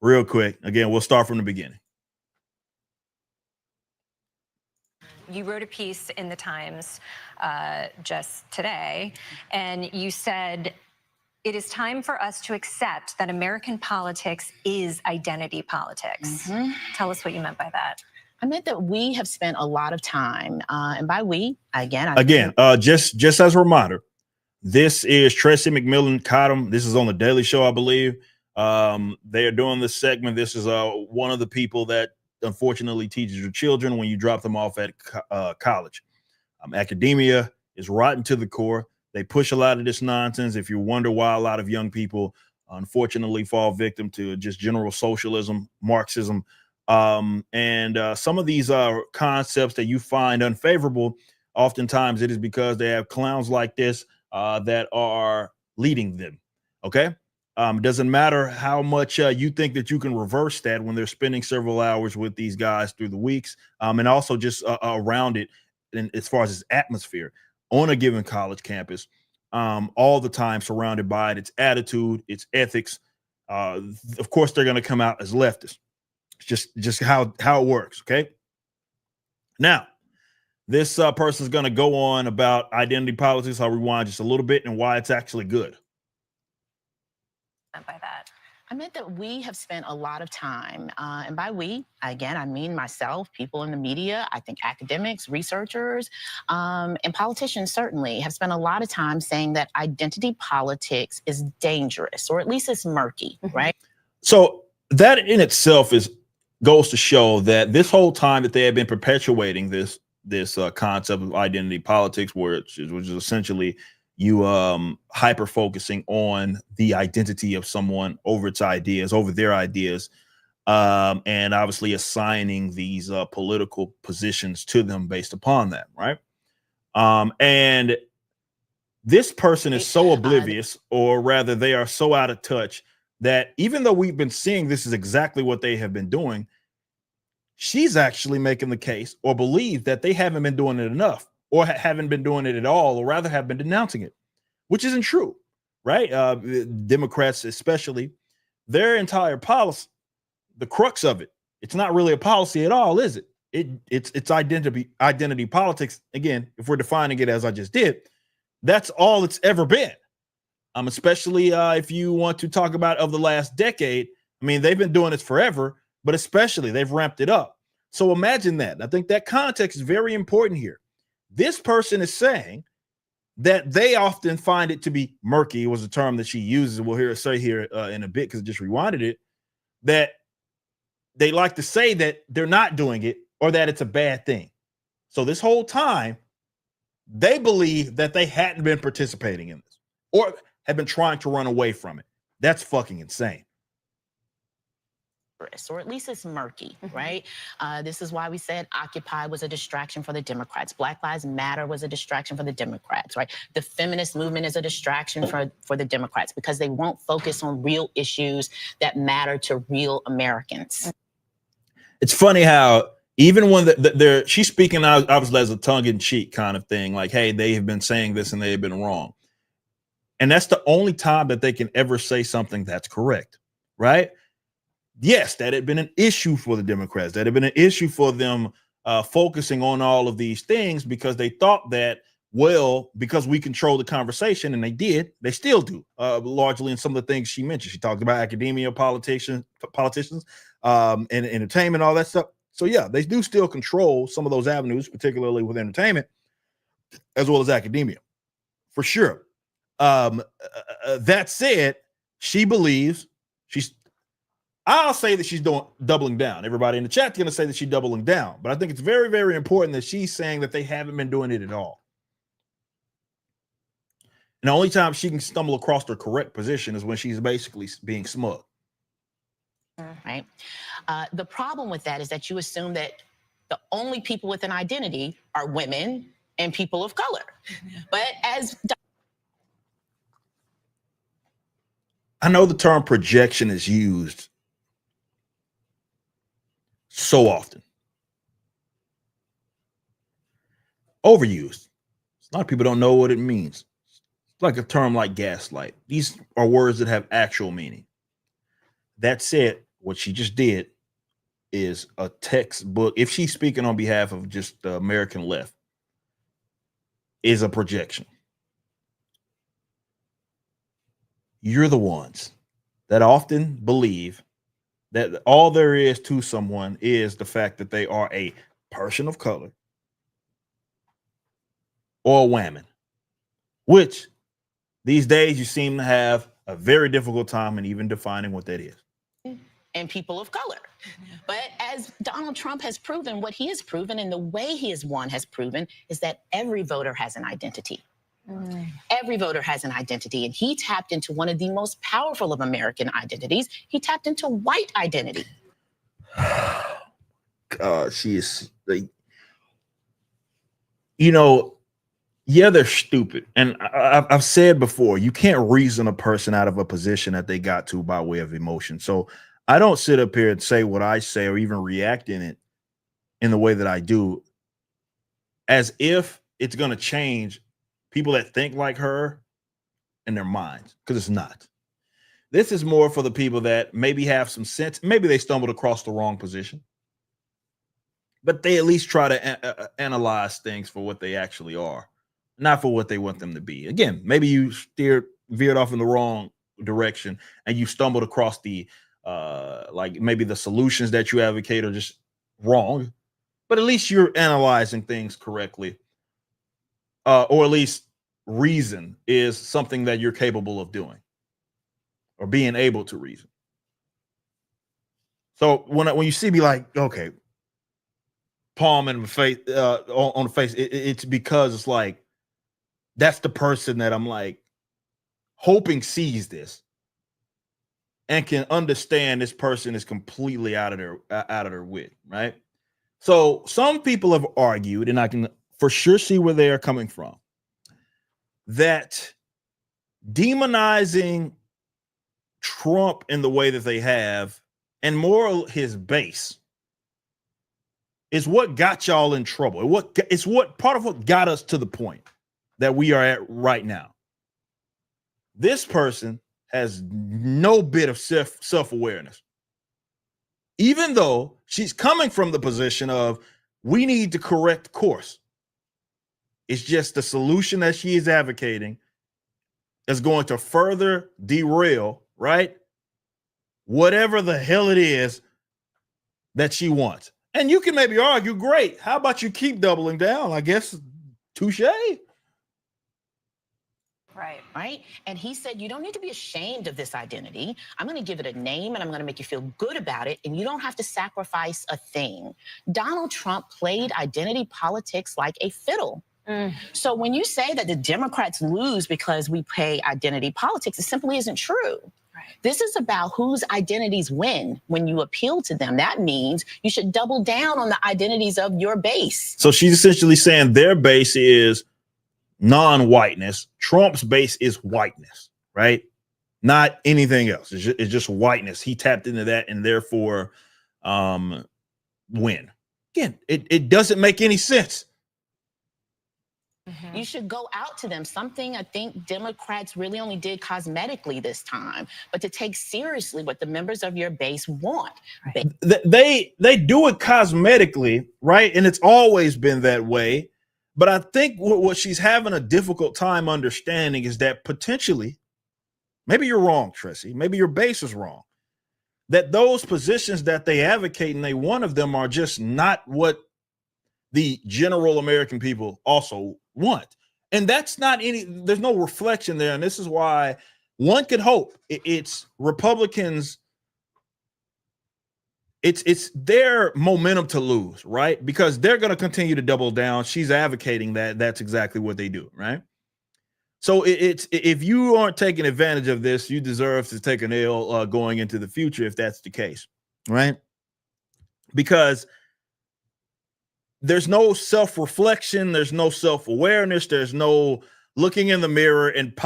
[SPEAKER 6] real quick. Again, we'll start from the beginning.
[SPEAKER 7] You wrote a piece in the Times just today, and you said, it is time for us to accept that American politics is identity politics. Tell us what you meant by that.
[SPEAKER 8] I meant that we have spent a lot of time, and by we,
[SPEAKER 6] just as a reminder, this is Tracy McMillan Cottom. This is on the Daily Show, I believe. They are doing this segment. This is one of the people that unfortunately teaches your children when you drop them off at college. Academia is rotten to the core. They push a lot of this nonsense. If you wonder why a lot of young people unfortunately fall victim to just general socialism, Marxism, and some of these concepts that you find unfavorable, oftentimes it is because they have clowns like this that are leading them. Okay. It doesn't matter how much you think that you can reverse that when they're spending several hours with these guys through the weeks, and also just around it, and as far as its atmosphere on a given college campus, all the time surrounded by it, its attitude, its ethics. Of course, they're going to come out as leftists. It's just how it works. Okay. Now, this person is going to go on about identity politics. I'll rewind just a little bit and why it's actually good.
[SPEAKER 7] By that,
[SPEAKER 8] I meant that we have spent a lot of time, and by we, again, I mean myself, people in the media, I think academics, researchers, and politicians certainly have spent a lot of time saying that identity politics is dangerous, or at least it's murky, right?
[SPEAKER 6] So that in itself goes to show that this whole time that they have been perpetuating this concept of identity politics, which is essentially you hyper focusing on the identity of someone over its ideas, over their ideas, and obviously assigning these political positions to them based upon that, right? And this person is so oblivious, or rather they are so out of touch, that even though we've been seeing this is exactly what they have been doing, she's actually making the case or believes that they haven't been doing it enough, or haven't been doing it at all, or rather have been denouncing it, which isn't true, right? Democrats especially, their entire policy, the crux of it, it's not really a policy at all, is it? It's identity politics. Again, if we're defining it as I just did, that's all it's ever been. Especially if you want to talk about of the last decade. I mean, they've been doing this forever, but especially they've ramped it up. So imagine that. I think that context is very important here. This person is saying that they often find it to be murky, was a term that she uses. We'll hear her say here in a bit because I just rewinded it, that they like to say that they're not doing it or that it's a bad thing. So this whole time, they believe that they hadn't been participating in this or have been trying to run away from it. That's fucking insane.
[SPEAKER 8] or at least it's murky, right? This is why we said Occupy was a distraction for the Democrats. Black Lives Matter was a distraction for the Democrats, right? The feminist movement is a distraction for the Democrats because they won't focus on real issues that matter to real Americans.
[SPEAKER 6] It's funny how even when she's speaking obviously as a tongue-in-cheek kind of thing, like, hey, they have been saying this and they have been wrong. And that's the only time that they can ever say something that's correct, right? Yes, that had been an issue for the Democrats. That had been an issue for them focusing on all of these things because they thought that, well, because we control the conversation, and they did, they still do, largely in some of the things she mentioned. She talked about academia, politicians, and entertainment, all that stuff. So yeah, they do still control some of those avenues, particularly with entertainment, as well as academia, for sure. That said, she believes I'll say that she's doubling down. Everybody in the chat's going to say that she's doubling down, but I think it's very, very important that she's saying that they haven't been doing it at all. And the only time she can stumble across her correct position is when she's basically being smug.
[SPEAKER 8] Right. The problem with that is that you assume that the only people with an identity are women and people of color. But as
[SPEAKER 6] I know the term projection is used so often, overused. A lot of people don't know what it means. It's like a term like gaslight. These are words that have actual meaning. That said, what she just did is a textbook. If she's speaking on behalf of just the American left, is a projection. You're the ones that often believe that all there is to someone is the fact that they are a person of color or a woman, which these days you seem to have a very difficult time in even defining what that is.
[SPEAKER 8] And people of color. But as Donald Trump has proven, what he has proven and the way he has won has proven is that every voter has an identity. Every voter has an identity, and he tapped into one of the most powerful of American identities. He tapped into white identity.
[SPEAKER 6] God, she is, yeah, they're stupid. And I've said before, you can't reason a person out of a position that they got to by way of emotion. So I don't sit up here and say what I say or even react in it in the way that I do as if it's going to change people that think like her in their minds, because it's not. This is more for the people that maybe have some sense. Maybe they stumbled across the wrong position, but they at least try to analyze things for what they actually are, not for what they want them to be. Again, maybe you veered off in the wrong direction and you stumbled across the like maybe the solutions that you advocate are just wrong, but at least you're analyzing things correctly. Or at least reason is something that you're capable of doing or being able to reason. So when you see me like, okay, palm in the face, on the face, it's because it's like, that's the person that I'm like hoping sees this and can understand this person is completely out of their wit, right? So some people have argued, and I can for sure see where they are coming from, that demonizing Trump in the way that they have, and more his base, is what got y'all in trouble. It's what part of what got us to the point that we are at right now. This person has no bit of self-awareness, even though she's coming from the position of we need to correct course. It's just the solution that she is advocating is going to further derail, right? Whatever the hell it is that she wants. And you can maybe argue, great. How about you keep doubling down? I guess, touche.
[SPEAKER 8] Right. And he said, you don't need to be ashamed of this identity. I'm going to give it a name and I'm going to make you feel good about it. And you don't have to sacrifice a thing. Donald Trump played identity politics like a fiddle. So when you say that the Democrats lose because we play identity politics, it simply isn't true. This is about whose identities win when you appeal to them. That means you should double down on the identities of your base.
[SPEAKER 6] So she's essentially saying their base is non-whiteness. Trump's base is whiteness, right? Not anything else. It's just whiteness. He tapped into that and therefore win. Again, it doesn't make any sense.
[SPEAKER 8] You should go out to them. Something I think Democrats really only did cosmetically this time, but to take seriously what the members of your base want.
[SPEAKER 6] They do it cosmetically, right? And it's always been that way. But I think what she's having a difficult time understanding is that potentially, maybe you're wrong, Tressie. Maybe your base is wrong. That those positions that they advocate and they want of them are just not what the general American people also want. And that's not there's no reflection there. And this is why one could hope it's Republicans. It's their momentum to lose, right? Because they're going to continue to double down. She's advocating that that's exactly what they do, right? So it's if you aren't taking advantage of this, you deserve to take an L going into the future if that's the case, right? Because there's no self-reflection, there's no self-awareness, there's no looking in the mirror and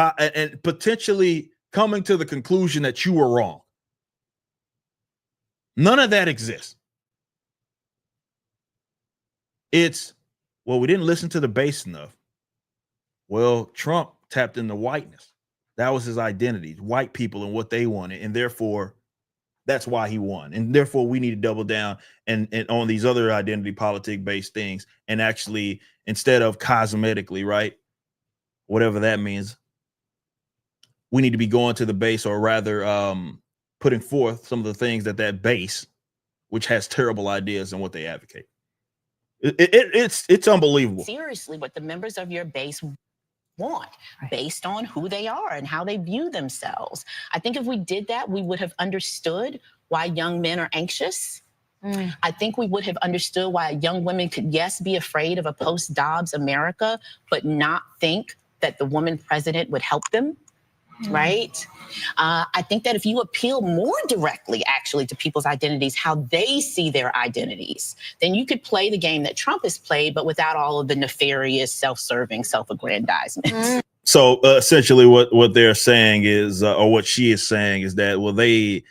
[SPEAKER 6] potentially coming to the conclusion that you were wrong. None of that exists. It's, well, we didn't listen to the base enough. Well, Trump tapped into whiteness. That was his identity, white people and what they wanted. And therefore, that's why he won. And therefore, we need to double down and on these other identity politic based things. And actually, instead of cosmetically, right, whatever that means, we need to be going to the base, or rather putting forth some of the things that base, which has terrible ideas and what they advocate. It's unbelievable.
[SPEAKER 8] Seriously, what the members of your base want based on who they are and how they view themselves. I think if we did that, we would have understood why young men are anxious. I think we would have understood why young women could, yes, be afraid of a post-Dobbs America, but not think that the woman president would help them. Right? I think that if you appeal more directly, actually, to people's identities, how they see their identities, then you could play the game that Trump has played, but without all of the nefarious, self-serving, self-aggrandizement.
[SPEAKER 6] So essentially what they're saying is, or what she is saying is that, well, they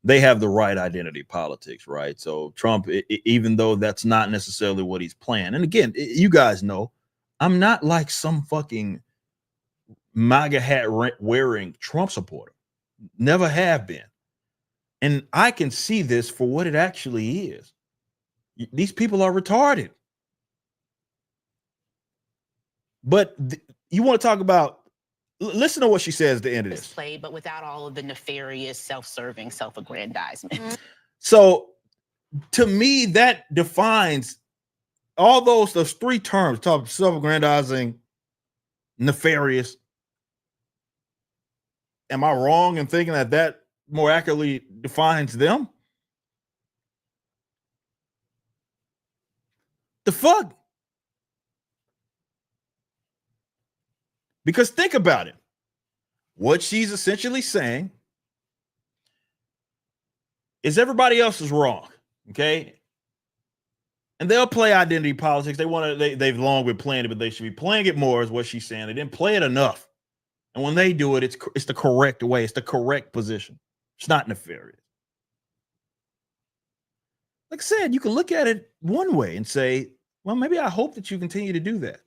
[SPEAKER 6] have the right identity politics, right? So Trump, even though that's not necessarily what he's playing. And again, you guys know, I'm not like some fucking MAGA hat wearing Trump supporter. Never have been. And I can see this for what it actually is. These people are retarded. But you want to talk about, listen to what she says at the end of this.
[SPEAKER 8] Played, but without all of the nefarious, self-serving, self-aggrandizement.
[SPEAKER 6] So to me, that defines all those three terms: self-aggrandizing, nefarious. Am I wrong in thinking that more accurately defines them? The fuck? Because think about it. What she's essentially saying is everybody else is wrong, okay? And they'll play identity politics. They've long been playing it, but they should be playing it more, is what she's saying. They didn't play it enough. And when they do it, it's the correct way. It's the correct position. It's not nefarious. Like I said, you can look at it one way and say, well, maybe I hope that you continue to do that.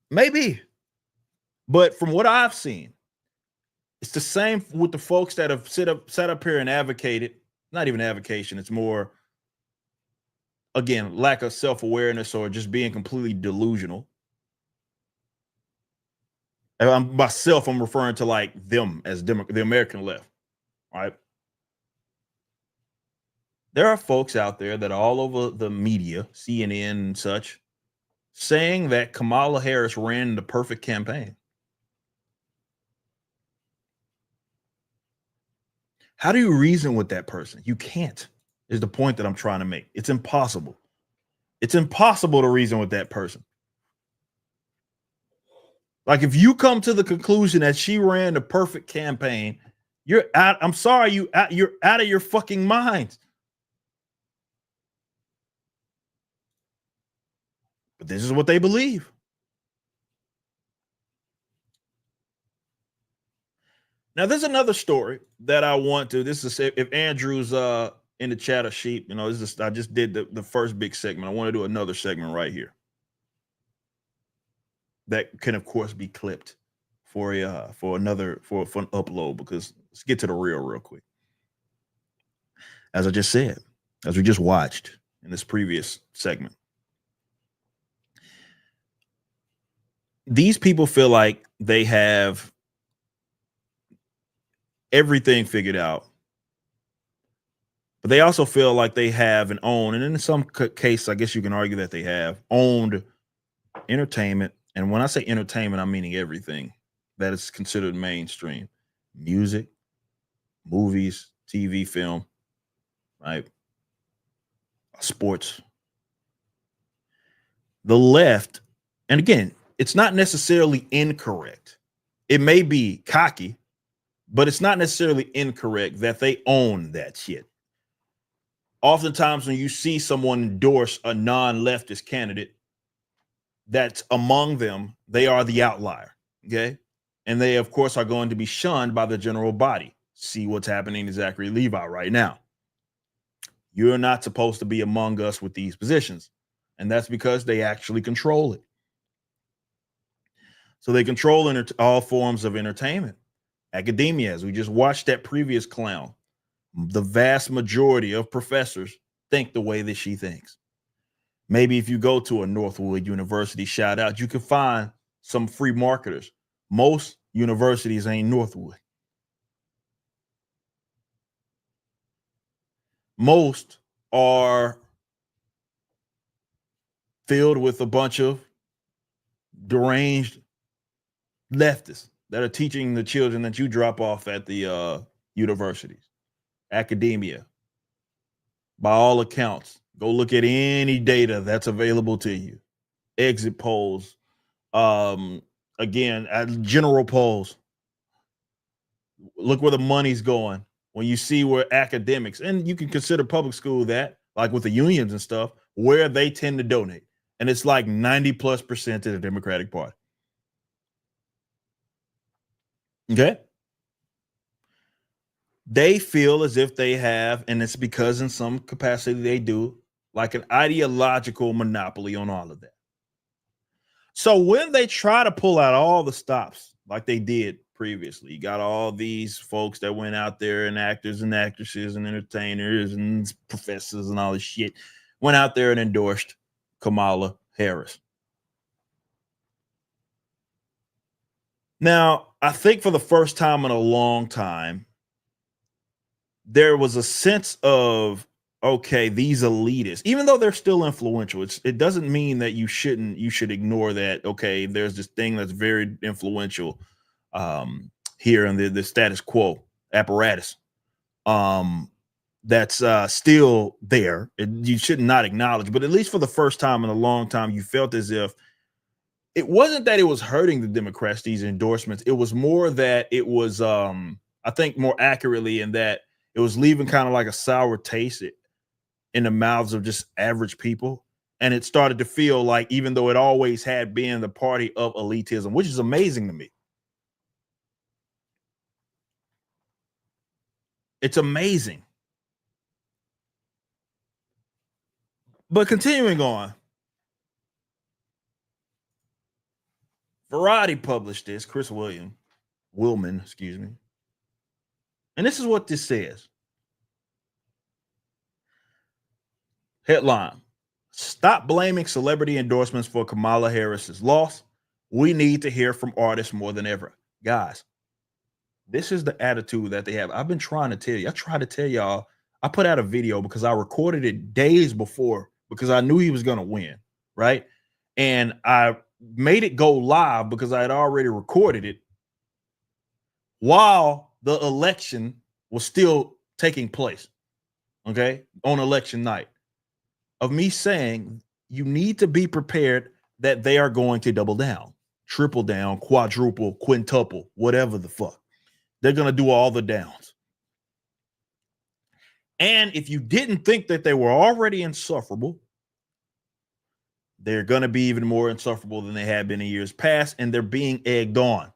[SPEAKER 6] Maybe. But from what I've seen, it's the same with the folks that have sat up here and advocated. Not even advocation. It's more, again, lack of self-awareness or just being completely delusional. And myself, I'm referring to like them as the American left, right? There are folks out there that are all over the media, CNN and such, saying that Kamala Harris ran the perfect campaign. How do you reason with that person? You can't, is the point that I'm trying to make. It's impossible. It's impossible to reason with that person. Like, if you come to the conclusion that she ran the perfect campaign, you're out. I'm sorry, you're out of your fucking mind. But this is what they believe. Now, there's another story that I want to. This is if Andrew's in the chatter sheet. You know, this is, I just did the first big segment. I want to do another segment right here that can, of course, be clipped for an upload, because let's get to the real quick. As I just said, as we just watched in this previous segment, these people feel like they have everything figured out, but they also feel like they have and own, and in some case, I guess you can argue that they have owned entertainment. And when I say entertainment, I'm meaning everything that is considered mainstream: music, movies, TV, film, right? Sports. The left, and again, it's not necessarily incorrect. It may be cocky, but it's not necessarily incorrect that they own that shit. Oftentimes, when you see someone endorse a non-leftist candidate that's among them, they are the outlier. Okay. And they, of course, are going to be shunned by the general body. See what's happening to Zachary Levi right now. You're not supposed to be among us with these positions. And that's because they actually control it. So they control all forms of entertainment. Academia, as we just watched that previous clown, the vast majority of professors think the way that she thinks. Maybe if you go to a Northwood University, shout out, you can find some free marketers. Most universities ain't Northwood. Most are filled with a bunch of deranged leftists that are teaching the children that you drop off at the universities. Academia, by all accounts, go look at any data that's available to you. Exit polls, again, general polls. Look where the money's going. When you see where academics, and you can consider public school that, like with the unions and stuff, where they tend to donate. And it's like 90+% to the Democratic Party. Okay. They feel as if they have, and it's because in some capacity they do, like an ideological monopoly on all of that. So when they try to pull out all the stops like they did previously, you got all these folks that went out there, and actors and actresses and entertainers and professors and all this shit, went out there and endorsed Kamala Harris. Now, I think for the first time in a long time, there was a sense of, okay, these elitists, even though they're still influential, it doesn't mean that you should ignore that. Okay, there's this thing that's very influential here in the status quo apparatus that's still there. You should not acknowledge, but at least for the first time in a long time, you felt as if it wasn't that it was hurting the Democrats, these endorsements. It was more that it was, I think more accurately, in that it was leaving kind of like a sour taste in the mouths of just average people. And it started to feel like, even though it always had been the party of elitism, which is amazing to me. It's amazing. But continuing on, Variety published this, Chris Willman, excuse me. And this is what this says. Headline: Stop blaming celebrity endorsements for Kamala Harris's loss. We need to hear from artists more than ever. Guys, this is the attitude that they have. I've been trying to tell you. I tried to tell y'all. I put out a video because I recorded it days before, because I knew he was going to win, right? And I made it go live because I had already recorded it while the election was still taking place, okay, on election night, of me saying you need to be prepared that they are going to double down. triple down, quadruple, quintuple, whatever the fuck. They're going to do all the downs. And if you didn't think that they were already insufferable, they're going to be even more insufferable than they had been in years past, and they're being egged on.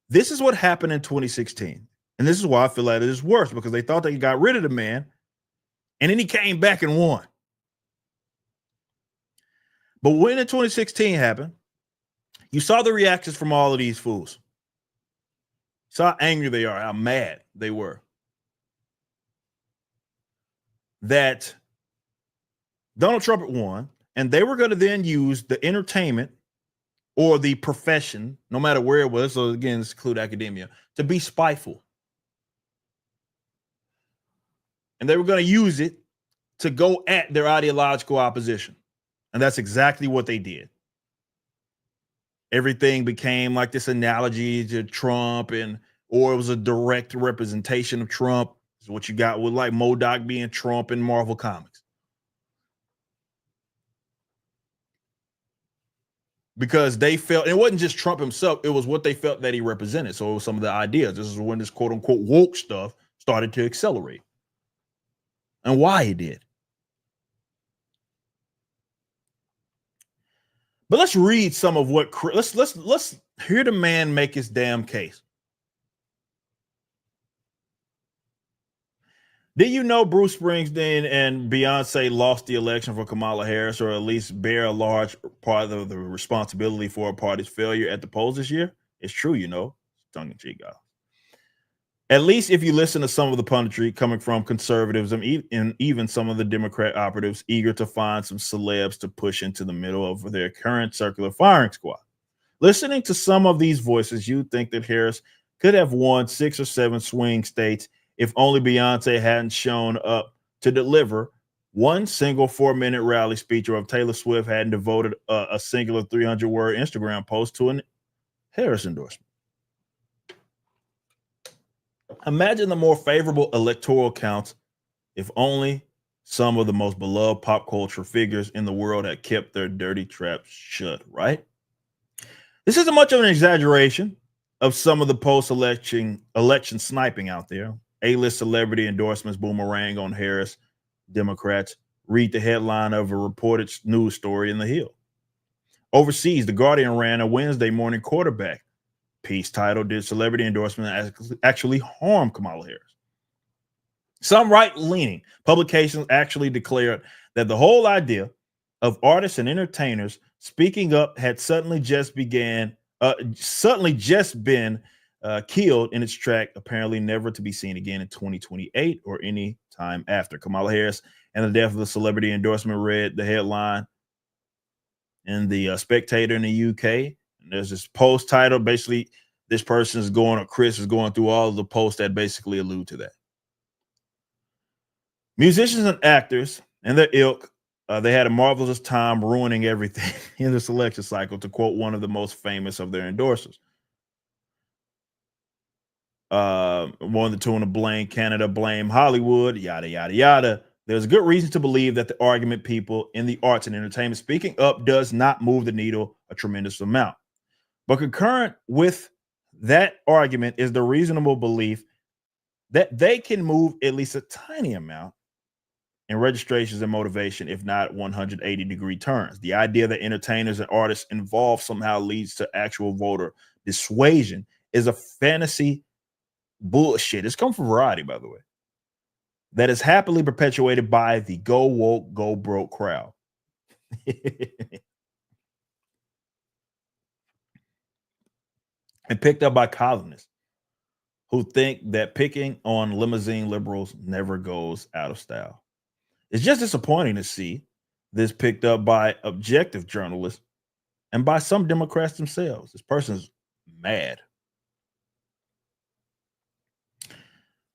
[SPEAKER 6] This is what happened in 2016. And this is why I feel like it is worse, because they thought they got rid of the man, and then he came back and won. But when in 2016 happened, you saw the reactions from all of these fools. You saw how angry they are, how mad they were. That Donald Trump won, and they were going to then use the entertainment or the profession, no matter where it was, so again, this includes academia, to be spiteful. And they were going to use it to go at their ideological opposition. And that's exactly what they did. Everything became like this analogy to Trump, or it was a direct representation of Trump. Is what you got with like MODOK being Trump in Marvel Comics. Because they felt, it wasn't just Trump himself, it was what they felt that he represented. So it was some of the ideas. This is when this quote unquote woke stuff started to accelerate. And why it did. But let's read some of what let's hear the man make his damn case. Did you know Bruce Springsteen and Beyonce lost the election for Kamala Harris, or at least bear a large part of the responsibility for a party's failure at the polls this year? It's true, you know. Tongue in cheek, guys. At least if you listen to some of the punditry coming from conservatives and even some of the Democrat operatives eager to find some celebs to push into the middle of their current circular firing squad. Listening to some of these voices, you'd think that Harris could have won 6 or 7 swing states if only Beyonce hadn't shown up to deliver one single 4-minute rally speech, or if Taylor Swift hadn't devoted a singular 300-word Instagram post to an Harris endorsement. Imagine the more favorable electoral counts if only some of the most beloved pop culture figures in the world had kept their dirty traps shut, right? This isn't much of an exaggeration of some of the post-election sniping out there. A-list celebrity endorsements boomerang on Harris. Democrats read the headline of a reported news story in The Hill. Overseas, The Guardian ran a Wednesday morning quarterback piece titled, "Did Celebrity Endorsement Actually Harm Kamala Harris?" Some right-leaning publications actually declared that the whole idea of artists and entertainers speaking up had suddenly just been killed in its track, apparently never to be seen again in 2028 or any time after. Kamala Harris and the death of the celebrity endorsement, read the headline in the Spectator in the UK. And there's this post title. Basically, this person is going, or Chris is going through all of the posts that basically allude to that. Musicians and actors and their ilk, they had a marvelous time ruining everything in the selection cycle, to quote one of the most famous of their endorsers. More than tune of blame Canada, blame Hollywood, yada, yada, yada. There's a good reason to believe that the argument people in the arts and entertainment speaking up does not move the needle a tremendous amount. But concurrent with that argument is the reasonable belief that they can move at least a tiny amount in registrations and motivation, if not 180-degree turns. The idea that entertainers and artists involved somehow leads to actual voter dissuasion is a fantasy bullshit. It's come from Variety, by the way, that is happily perpetuated by the go woke, go broke crowd. And picked up by columnists who think that picking on limousine liberals never goes out of style. It's just disappointing to see this picked up by objective journalists and by some Democrats themselves. This person's mad.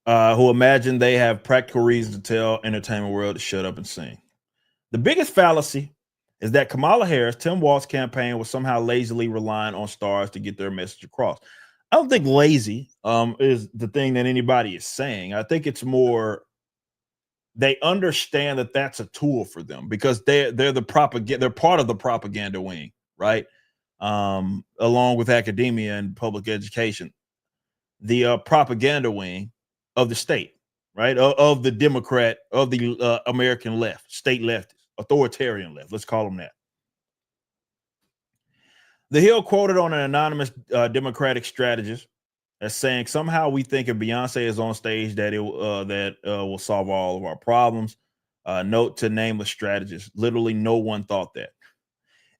[SPEAKER 6] Who imagine they have practical reason to tell entertainment world to shut up and sing. The biggest fallacy is that Kamala Harris, Tim Walz's campaign, was somehow lazily relying on stars to get their message across. I don't think lazy is the thing that anybody is saying. I think it's more they understand that that's a tool for them, because they're the propaganda. They're part of the propaganda wing, right? along with academia and public education, the propaganda wing of the state, right? Of the Democrat, of the American left, state leftists, authoritarian left. Let's call them that. The Hill quoted on an anonymous Democratic strategist as saying, "Somehow we think if Beyonce is on stage that it will solve all of our problems." Note to nameless strategist. Literally, no one thought that.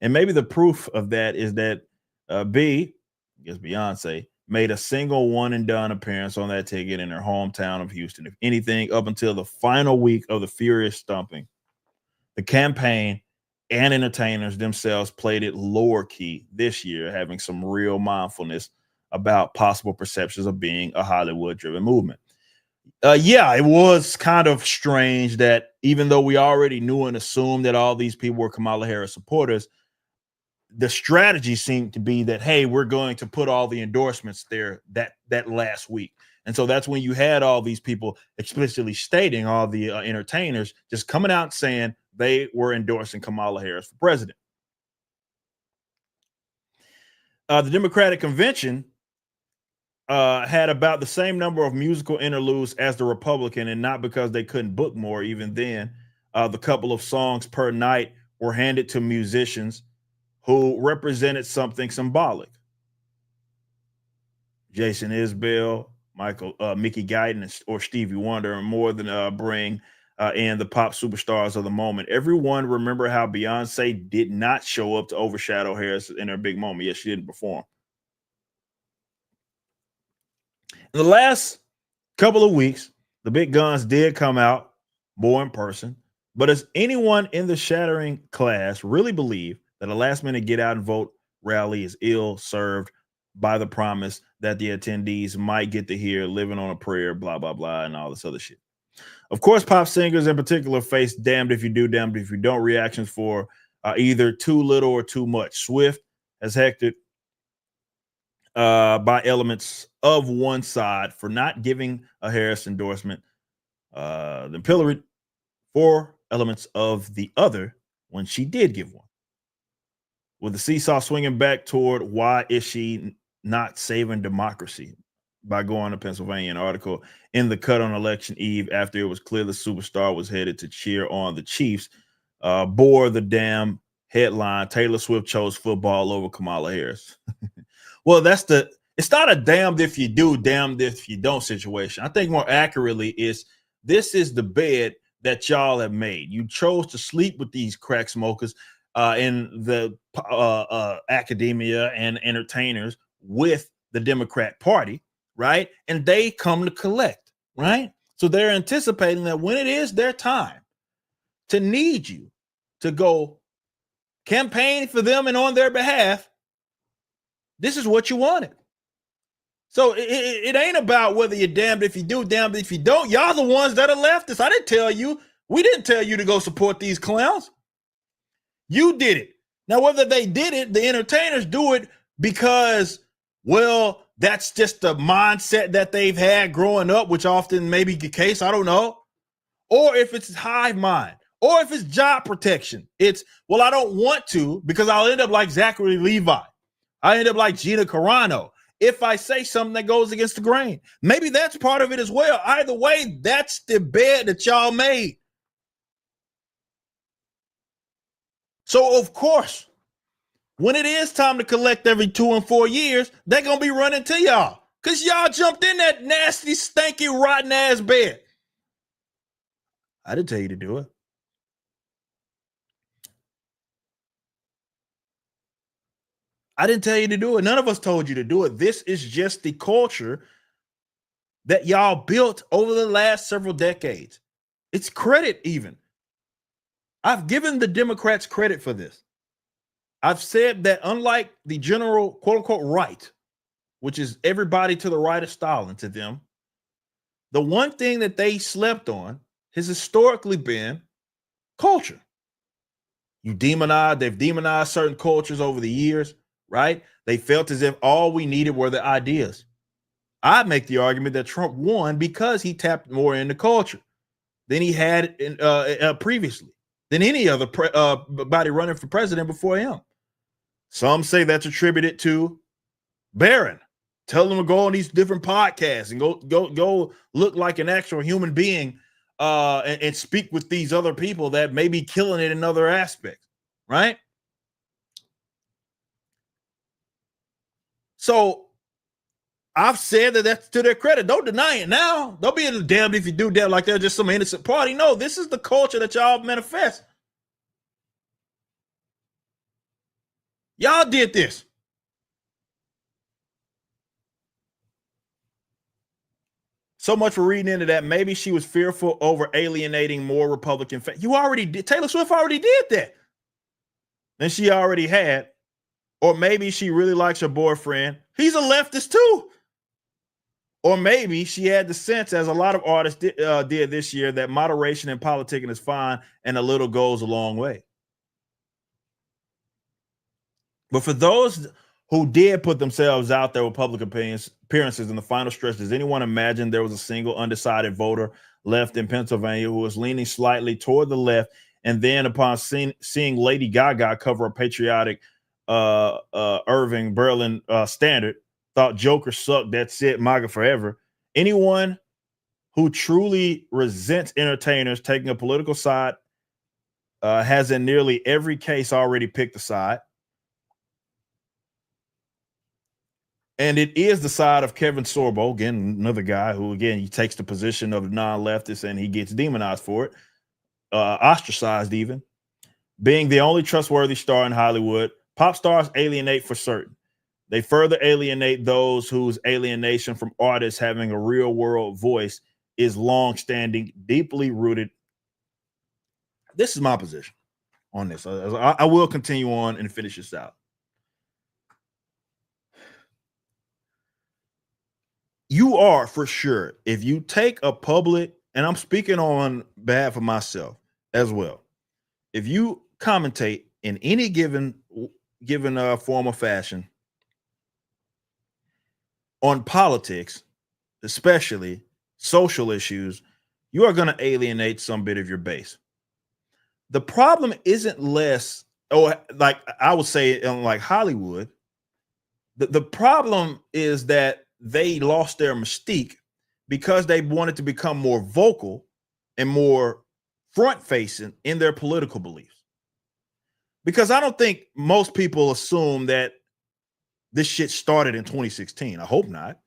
[SPEAKER 6] And maybe the proof of that is that Beyonce, made a single one and done appearance on that ticket in her hometown of Houston. If anything, up until the final week of the furious stumping, the campaign and entertainers themselves played it lower key this year, having some real mindfulness about possible perceptions of being a Hollywood-driven movement. Yeah, it was kind of strange that even though we already knew and assumed that all these people were Kamala Harris supporters, the strategy seemed to be that, hey, we're going to put all the endorsements there that last week. And so that's when you had all these people explicitly stating, all the entertainers just coming out saying they were endorsing Kamala Harris for president. The Democratic convention had about the same number of musical interludes as the Republican, and not because they couldn't book more. Even then, the couple of songs per night were handed to musicians who represented something symbolic. Jason Isbell, Mickey Guyton, or Stevie Wonder, and more than bring in the pop superstars of the moment. Everyone remember how Beyonce did not show up to overshadow Harris in her big moment. Yes, she didn't perform. In the last couple of weeks, the big guns did come out more in person. But does anyone in the shattering class really believe that a last-minute get out and vote rally is ill served by the promise that the attendees might get to hear "Living on a Prayer," blah, blah, blah, and all this other shit? Of course, pop singers in particular face damned if you do, damned if you don't reactions for either too little or too much. Swift has hectored by elements of one side for not giving a Harris endorsement, then pilloried for elements of the other when she did give one. With the seesaw swinging back toward why is she not saving democracy by going to Pennsylvania, an article in The Cut on election eve after it was clear the superstar was headed to cheer on the Chiefs bore the damn headline, "Taylor Swift chose football over Kamala Harris." Well, it's not a damned if you do, damned if you don't situation. I think more accurately this is the bed that y'all have made. You chose to sleep with these crack smokers in the academia and entertainers with the Democrat Party, right? And they come to collect, right? So they're anticipating that when it is their time to need you to go campaign for them and on their behalf, this is what you wanted. So it ain't about whether you're damned if you do, damned if you don't. Y'all the ones that are leftists. I didn't tell you. We didn't tell you to go support these clowns. You did it. Now, whether they did it, the entertainers do it because, well, that's just the mindset that they've had growing up, which often may be the case. I don't know. Or if it's hive mind, or if it's job protection. It's, well, I don't want to because I'll end up like Zachary Levi. I end up like Gina Carano if I say something that goes against the grain. Maybe that's part of it as well. Either way, that's the bed that y'all made. So, of course, when it is time to collect every 2 and 4 years, they're going to be running to y'all because y'all jumped in that nasty, stanky, rotten ass bed. I didn't tell you to do it. I didn't tell you to do it. None of us told you to do it. This is just the culture that y'all built over the last several decades. It's credit even. I've given the Democrats credit for this. I've said that unlike the general quote unquote right, which is everybody to the right of Stalin to them, the one thing that they slept on has historically been culture. They've demonized certain cultures over the years, right? They felt as if all we needed were the ideas. I make the argument that Trump won because he tapped more into culture than he had previously, than any other body running for president before him. Some say that's attributed to Barron. Tell them to go on these different podcasts and go look like an actual human being and speak with these other people that may be killing it in other aspects, right? So I've said that that's to their credit. Don't deny it now. Don't be damned if you do that like they're just some innocent party. No, this is the culture that y'all manifest. Y'all did this. So much for reading into that. Maybe she was fearful over alienating more Republican fans. You already did. Taylor Swift already did that. And she already had. Or maybe she really likes her boyfriend. He's a leftist too. Or maybe she had the sense, as a lot of artists did this year, that moderation in politicking is fine and a little goes a long way. But for those who did put themselves out there with public appearances in the final stretch, does anyone imagine there was a single undecided voter left in Pennsylvania who was leaning slightly toward the left, and then upon seeing Lady Gaga cover a patriotic Irving Berlin standard, thought Joker sucked, that's it, MAGA forever? Anyone who truly resents entertainers taking a political side has in nearly every case already picked a side. And it is the side of Kevin Sorbo, again, another guy who, again, he takes the position of non-leftist and he gets demonized for it, ostracized even. Being the only trustworthy star in Hollywood, pop stars alienate for certain. They further alienate those whose alienation from artists having a real-world voice is long-standing, deeply rooted. This is my position on this. I will continue on and finish this out. You are, for sure, if you take a public, and I'm speaking on behalf of myself as well, if you commentate in any given form or fashion on politics, especially social issues, you are going to alienate some bit of your base. The problem isn't less, or like I would say, like Hollywood, the problem is that they lost their mystique because they wanted to become more vocal and more front-facing in their political beliefs. Because I don't think most people assume that this shit started in 2016. I hope not.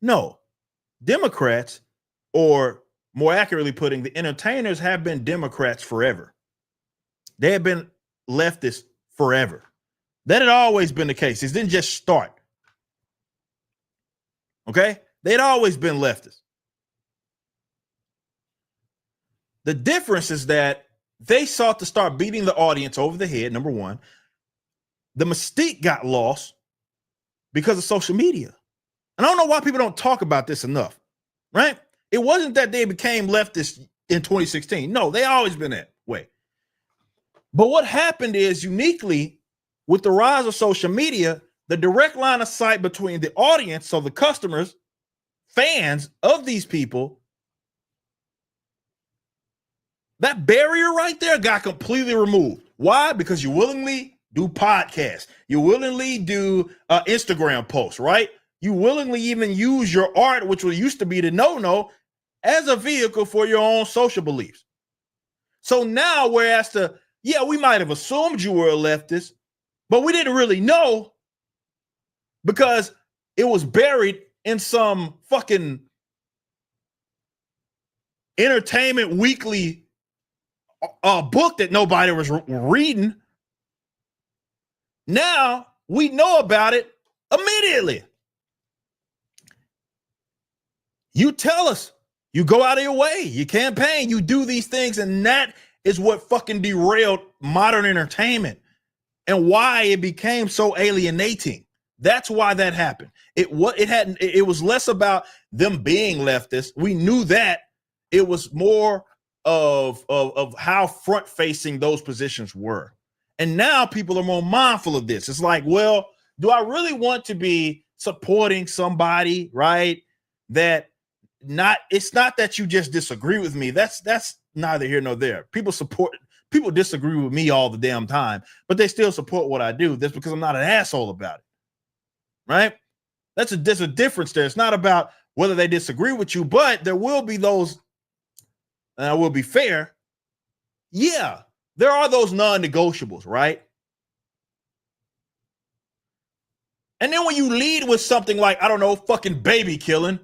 [SPEAKER 6] No. Democrats, or more accurately putting, the entertainers have been Democrats forever. They have been leftists forever. That had always been the case. It didn't just start. Okay? They'd always been leftists. The difference is that they sought to start beating the audience over the head, number one. The mystique got lost because of social media. And I don't know why people don't talk about this enough, right? It wasn't that they became leftists in 2016. No, they always been that way. But what happened is, uniquely, with the rise of social media, the direct line of sight between the audience, so the customers, fans of these people, that barrier right there got completely removed. Why? Because you willingly do podcasts. You willingly do Instagram posts, right? You willingly even use your art, which used to be the no-no, as a vehicle for your own social beliefs. So now, whereas we might have assumed you were a leftist, but we didn't really know, because it was buried in some fucking Entertainment Weekly book that nobody was reading. Now we know about it immediately. You tell us, you go out of your way, you campaign, you do these things, and that is what fucking derailed modern entertainment and why it became so alienating. That's why that happened. It was less about them being leftists. We knew that. It was more of how front-facing those positions were. And now people are more mindful of this. It's like, well, do I really want to be supporting somebody, right? It's not that you just disagree with me. That's neither here nor there. People People disagree with me all the damn time, but they still support what I do. That's because I'm not an asshole about it. Right? There's a difference there. It's not about whether they disagree with you, but there will be those, and I will be fair. Yeah, there are those non-negotiables, right? And then when you lead with something like, I don't know, fucking baby killing,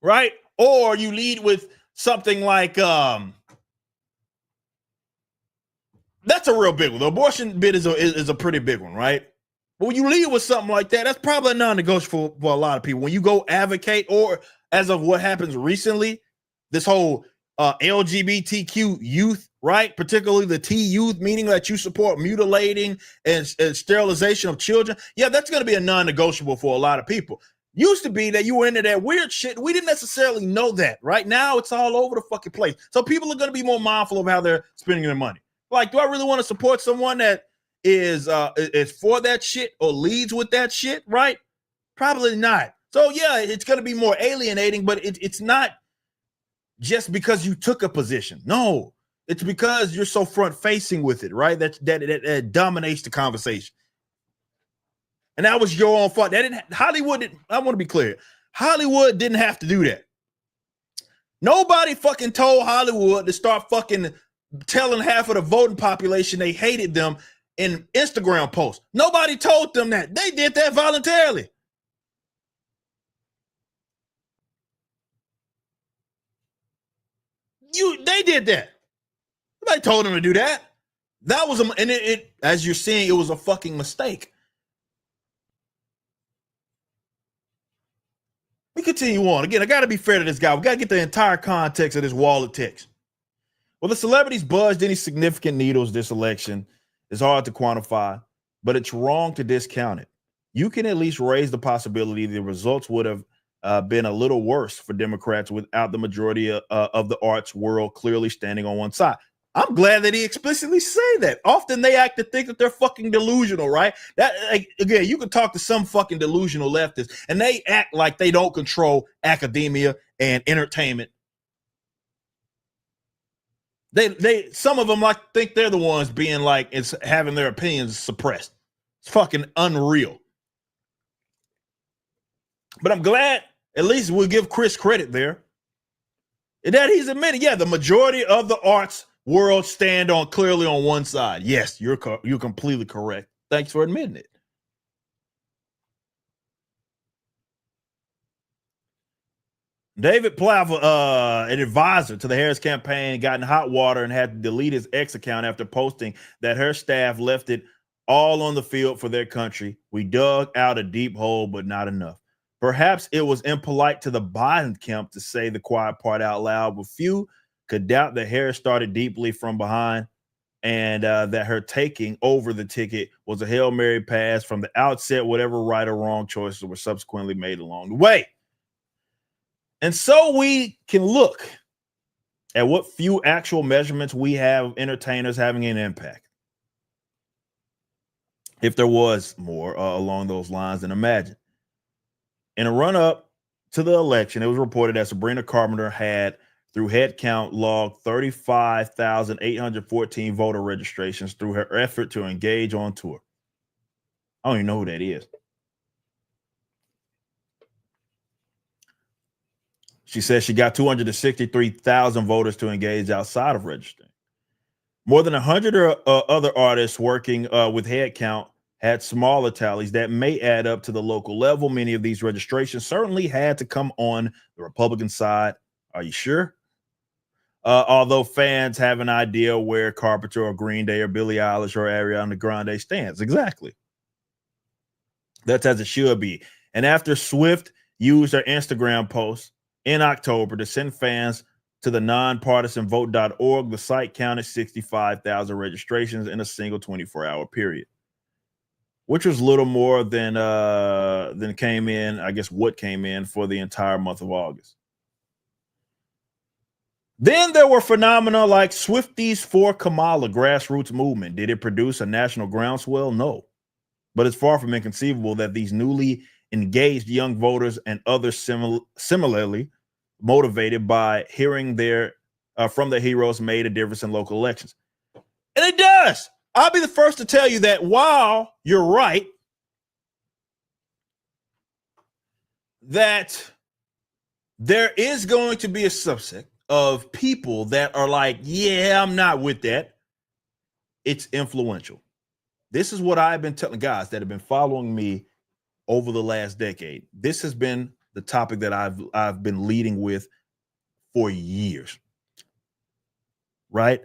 [SPEAKER 6] right? Or you lead with something like, that's a real big one. The abortion bit is a pretty big one, right? But when you lead with something like that, that's probably a non-negotiable for a lot of people. When you go advocate, or as of what happens recently, this whole LGBTQ youth, right? Particularly the T youth, meaning that you support mutilating and sterilization of children. Yeah, that's going to be a non-negotiable for a lot of people. Used to be that you were into that weird shit. We didn't necessarily know that. Right now, it's all over the fucking place. So people are going to be more mindful of how they're spending their money. Like, do I really want to support someone that is for that shit or leads with that shit? Right? Probably not. So yeah, it's going to be more alienating, but it's not just because you took a position. No, it's because you're so front facing with it, right? That dominates the conversation. And that was your own fault. Hollywood, I want to be clear. Hollywood didn't have to do that. Nobody fucking told Hollywood to start fucking telling half of the voting population they hated them in Instagram posts. Nobody told them that. They did that voluntarily. They did that. Nobody told them to do that. That was it, as you're seeing, it was a fucking mistake. We continue on. Again, I got to be fair to this guy. We got to get the entire context of this wall of text. Well, the celebrities buzzed any significant needles this election is hard to quantify, but it's wrong to discount it. You can at least raise the possibility the results would have been a little worse for Democrats without the majority of the arts world clearly standing on one side. I'm glad that he explicitly say that. Often they act to think that they're fucking delusional, right? That, like, again, you can talk to some fucking delusional leftists and they act like they don't control academia and entertainment. Some of them like think they're the ones being like, it's having their opinions suppressed. It's fucking unreal. But I'm glad at least we'll give Chris credit there. That he's admitted, yeah, the majority of the arts world stand clearly on one side. Yes, you're completely correct. Thanks for admitting it. David Plouffe, an advisor to the Harris campaign, got in hot water and had to delete his X account after posting that her staff left it all on the field for their country. We dug out a deep hole, but not enough. Perhaps it was impolite to the Biden camp to say the quiet part out loud, but few could doubt that Harris started deeply from behind and that her taking over the ticket was a Hail Mary pass from the outset, whatever right or wrong choices were subsequently made along the way. And so we can look at what few actual measurements we have of entertainers having an impact. If there was more along those lines than imagined. In a run-up to the election, it was reported that Sabrina Carpenter had, through head count, logged 35,814 voter registrations through her effort to engage on tour. I don't even know who that is. She says she got 263,000 voters to engage outside of registering. More than 100 other artists working with head count had smaller tallies that may add up to the local level. Many of these registrations certainly had to come on the Republican side. Are you sure? Although fans have an idea where Carpenter or Green Day or Billie Eilish or Ariana Grande stands. Exactly. That's as it should be. And after Swift used her Instagram post in October to send fans to the nonpartisanvote.org, the site counted 65,000 registrations in a single 24-hour period, which was little more than came in, I guess, what came in for the entire month of August. Then there were phenomena like Swifties for Kamala grassroots movement. Did it produce a national groundswell? No. But it's far from inconceivable that these newly engaged young voters and others similarly motivated by hearing from their heroes made a difference in local elections. And it does. I'll be the first to tell you that while you're right, that there is going to be a subset of people that are like, yeah, I'm not with that. It's influential. This is what I've been telling guys that have been following me over the last decade. This has been the topic that I've been leading with for years. Right?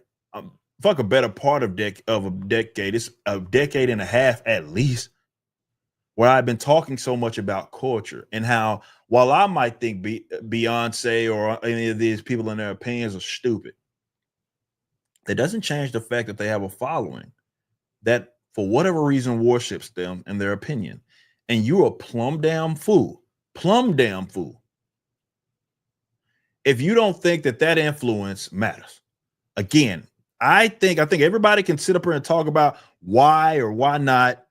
[SPEAKER 6] Fuck a better part of a decade. It's a decade and a half at least, where I've been talking so much about culture and how, while I might think Beyonce or any of these people in their opinions are stupid, that doesn't change the fact that they have a following that, for whatever reason, worships them and their opinion. And you're a plumb damn fool. If you don't think that influence matters. Again, I think everybody can sit up here and talk about why or why not,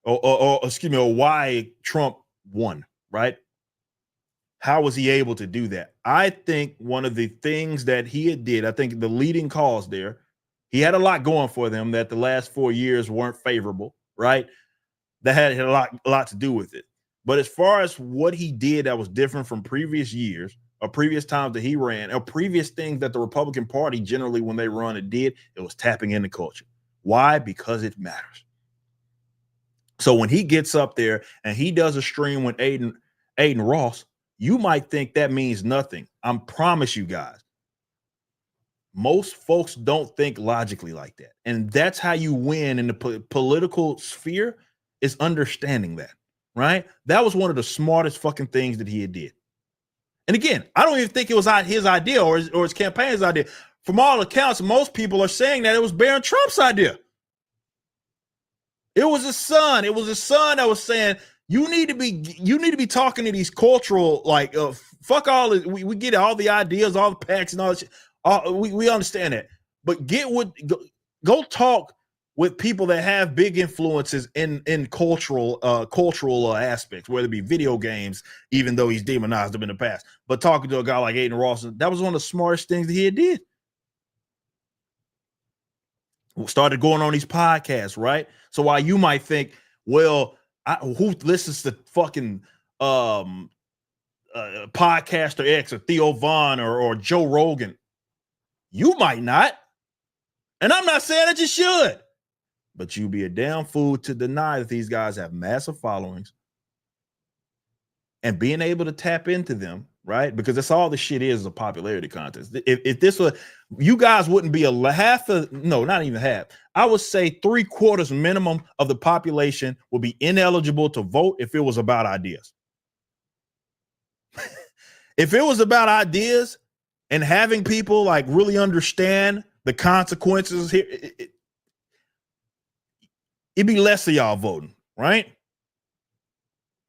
[SPEAKER 6] or why Trump won, right? How was he able to do that? I think one of the things that he did, I think the leading cause there, he had a lot going for them that the last 4 years weren't favorable, right? That had a lot to do with it. But as far as what he did that was different from previous years or previous times that he ran or previous things that the Republican Party generally, when they run, it was tapping into culture. Why? Because it matters. So when he gets up there and he does a stream with Aiden Ross, you might think that means nothing. I promise you guys, most folks don't think logically like that. And that's how you win in the political sphere, is understanding that, right? That was one of the smartest fucking things that he did. And again, I don't even think it was his idea or his campaign's idea. From all accounts, most people are saying that it was Barron Trump's idea. It was his son. It was his son that was saying, you need to be talking to these cultural, like, fuck all this. We get all the ideas, all the packs and all that shit. We understand that. But go talk with people that have big influences in cultural aspects, whether it be video games, even though he's demonized them in the past. But talking to a guy like Aiden Ross, that was one of the smartest things that he did. Started going on these podcasts, right? So while you might think, well, who listens to fucking podcaster X or Theo Vaughn or Joe Rogan? You might not. And I'm not saying that you should. But you'd be a damn fool to deny that these guys have massive followings and being able to tap into them, right? Because that's all the shit is a popularity contest. If this were, you guys wouldn't be not even half. I would say 3/4 minimum of the population would be ineligible to vote if it was about ideas. If it was about ideas and having people like really understand the consequences here, it'd be less of y'all voting, right?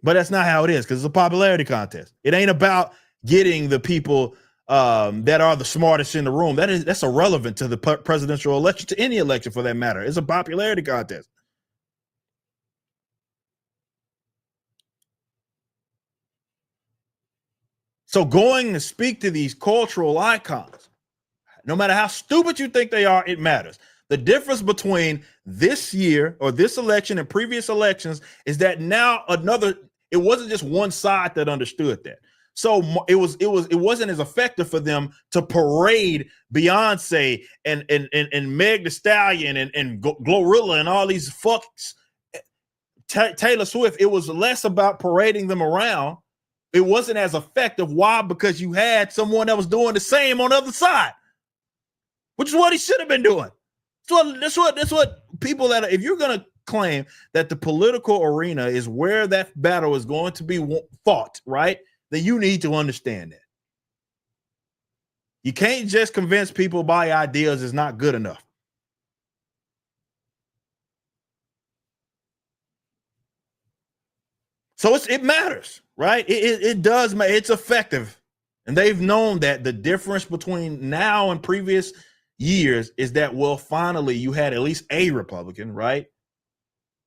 [SPEAKER 6] But that's not how it is, because it's a popularity contest. It ain't about getting the people that are the smartest in the room. That's irrelevant to the presidential election, to any election for that matter. It's a popularity contest. So going to speak to these cultural icons, no matter how stupid you think they are, it matters. The difference between this year or this election and previous elections is that now it wasn't just one side that understood that. So it wasn't as effective for them to parade Beyonce and Meg Thee Stallion and Glorilla and all these fucks, Taylor Swift. It was less about parading them around. It wasn't as effective. Why? Because you had someone that was doing the same on the other side, which is what he should have been doing. That's what people that, if you're going to claim that the political arena is where that battle is going to be fought, right? Then you need to understand that. You can't just convince people by ideas is not good enough. So it matters, right? It does matter. It's effective. And they've known that the difference between now and previous years is that, well, finally you had at least a Republican, right?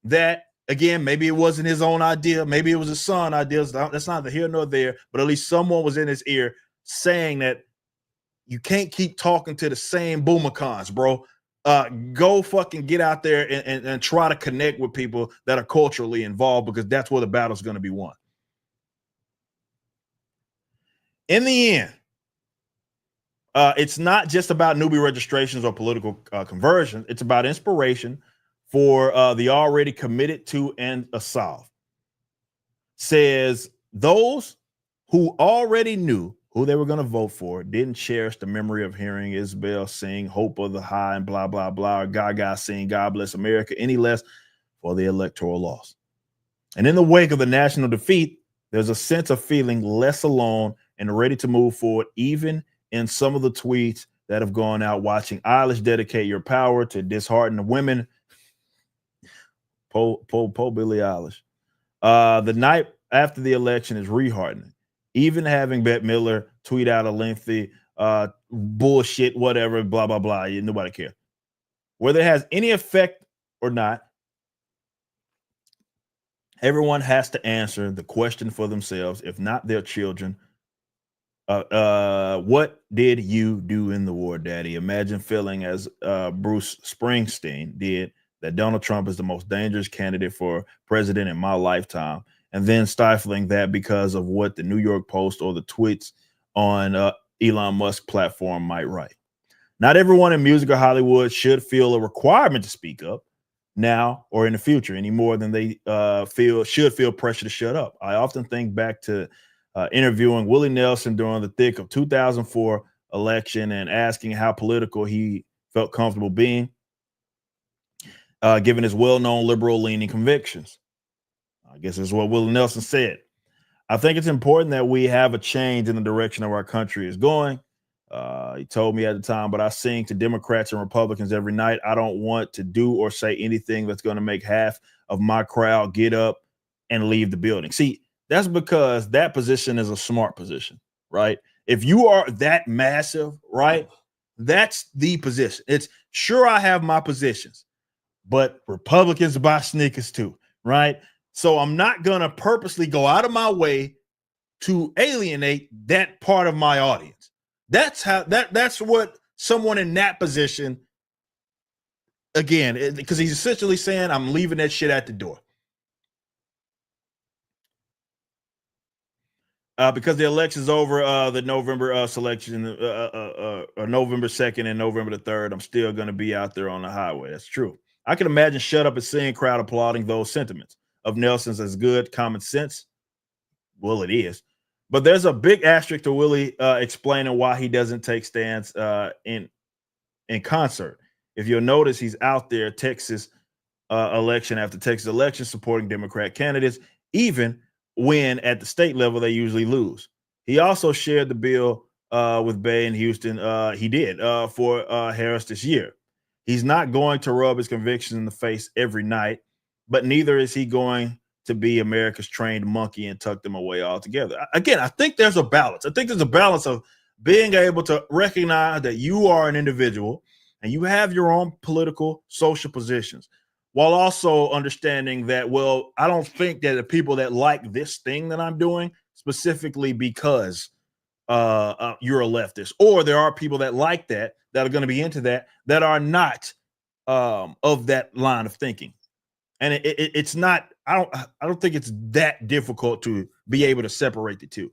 [SPEAKER 6] That, again, maybe it wasn't his own idea. Maybe it was his son's idea. That's neither here nor there. But at least someone was in his ear saying that you can't keep talking to the same boomercons, bro. go fucking get out there and try to connect with people that are culturally involved, because that's where the battle's going to be won. In the end, it's not just about newbie registrations or political conversion. It's about inspiration for the already committed to and solve. Says those who already knew who they were going to vote for didn't cherish the memory of hearing Isabel sing Hope of the High and blah, blah, blah, or Gaga sing God Bless America any less for the electoral loss. And in the wake of the national defeat, there's a sense of feeling less alone and ready to move forward, even in some of the tweets that have gone out watching Eilish dedicate your power to dishearten the women. Billie Eilish. The night after the election is reheartening. Even having Bette Midler tweet out a lengthy bullshit, whatever, blah, blah, blah. Nobody cares. Whether it has any effect or not, everyone has to answer the question for themselves, if not their children. What did you do in the war, Daddy? Imagine feeling as Bruce Springsteen did, that Donald Trump is the most dangerous candidate for president in my lifetime, and then stifling that because of what the New York Post or the tweets on Elon Musk platform might write. Not everyone in music or Hollywood should feel a requirement to speak up now or in the future any more than they should feel pressure to shut up. I often think back to interviewing Willie Nelson during the thick of 2004 election and asking how political he felt comfortable being, given his well-known liberal-leaning convictions. I guess that's what Willie Nelson said. I think it's important that we have a change in the direction of our country is going. He told me at the time, but I sing to Democrats and Republicans every night. I don't want to do or say anything that's going to make half of my crowd get up and leave the building. See, that's because that position is a smart position, right? If you are that massive, right, that's the position. It's sure I have my positions, but Republicans buy sneakers too, right? So I'm not going to purposely go out of my way to alienate that part of my audience. That's what someone in that position, again, because he's essentially saying, I'm leaving that shit at the door. Because the election's over, the November selection, November 2nd and November the 3rd, I'm still going to be out there on the highway. That's true. I can imagine shut up and sing crowd applauding those sentiments of Nelson's as good common sense. Well, it is. But there's a big asterisk to Willie explaining why he doesn't take stands in concert. If you'll notice, he's out there Texas election after Texas election supporting Democrat candidates, even when at the state level they usually lose. He also shared the bill with Bay in Houston. He did for Harris this year. He's not going to rub his convictions in the face every night, but neither is he going to be America's trained monkey and tuck them away altogether. Again, I think there's a balance. I think there's a balance of being able to recognize that you are an individual and you have your own political, social positions, while also understanding that, well, I don't think that the people that like this thing that I'm doing specifically because you're a leftist, or there are people that like that are going to be into that are not of that line of thinking. And it's not, I don't think it's that difficult to be able to separate the two.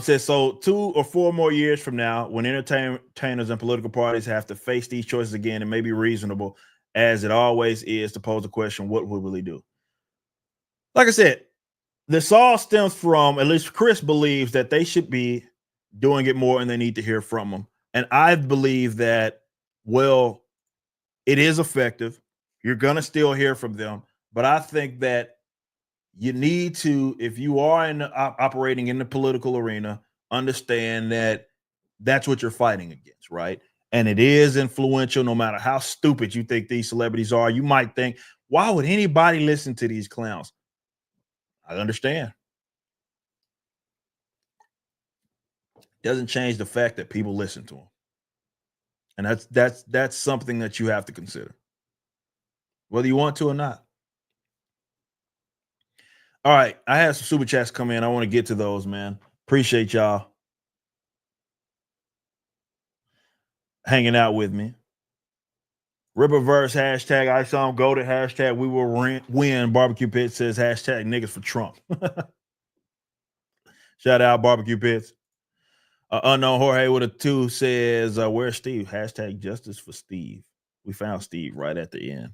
[SPEAKER 6] Says, so 2 or 4 more years from now, when entertainers and political parties have to face these choices again, it may be reasonable, as it always is, to pose the question, what would Willie do? Like I said, this all stems from, at least Chris believes, that they should be doing it more and they need to hear from them. And I believe that, well, it is effective. You're going to still hear from them. But I think that you need to, if you are operating in the political arena, understand that that's what you're fighting against, right? And it is influential, no matter how stupid you think these celebrities are. You might think, why would anybody listen to these clowns? I understand. Doesn't change the fact that people listen to them. And that's something that you have to consider, whether you want to or not. All right, I had some super chats come in. I want to get to those, man. Appreciate y'all. hanging out with me. Ripperverse hashtag I saw him go to hashtag we will win. Barbecue Pit says hashtag niggas for Trump. Shout out Barbecue Pits. Unknown Jorge with a 2 says where's Steve? Hashtag justice for Steve. We found Steve right at the end.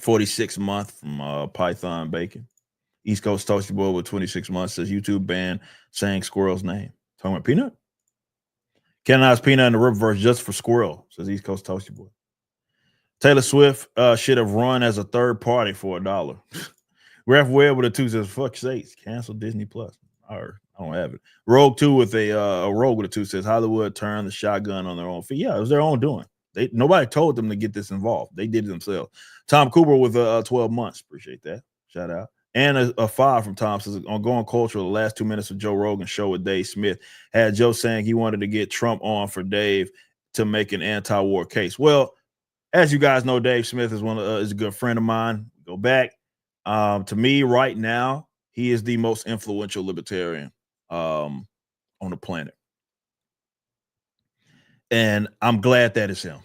[SPEAKER 6] 46 month from Python Bacon. East Coast Toasty Boy with 26 months says YouTube ban saying squirrel's name. Talking about Peanut? Canonized Peanut in the Ripperverse just for squirrel, says East Coast Toasty Boy. Taylor Swift should have run as a third party for $1. Ref Webb with a 2 says fuck sakes, cancel Disney Plus. I don't have it. Rogue 2 with a Rogue with a 2 says Hollywood turned the shotgun on their own feet. Yeah, it was their own doing. Nobody told them to get this involved. They did it themselves. Tom Cooper with 12 months. Appreciate that. Shout out. And a 5 from Tom says ongoing culture. The last 2 minutes of Joe Rogan's show with Dave Smith had Joe saying he wanted to get Trump on for Dave to make an anti-war case. Well, as you guys know, Dave Smith is is a good friend of mine. Go back. To me, right now, he is the most influential libertarian on the planet. And I'm glad that it's him.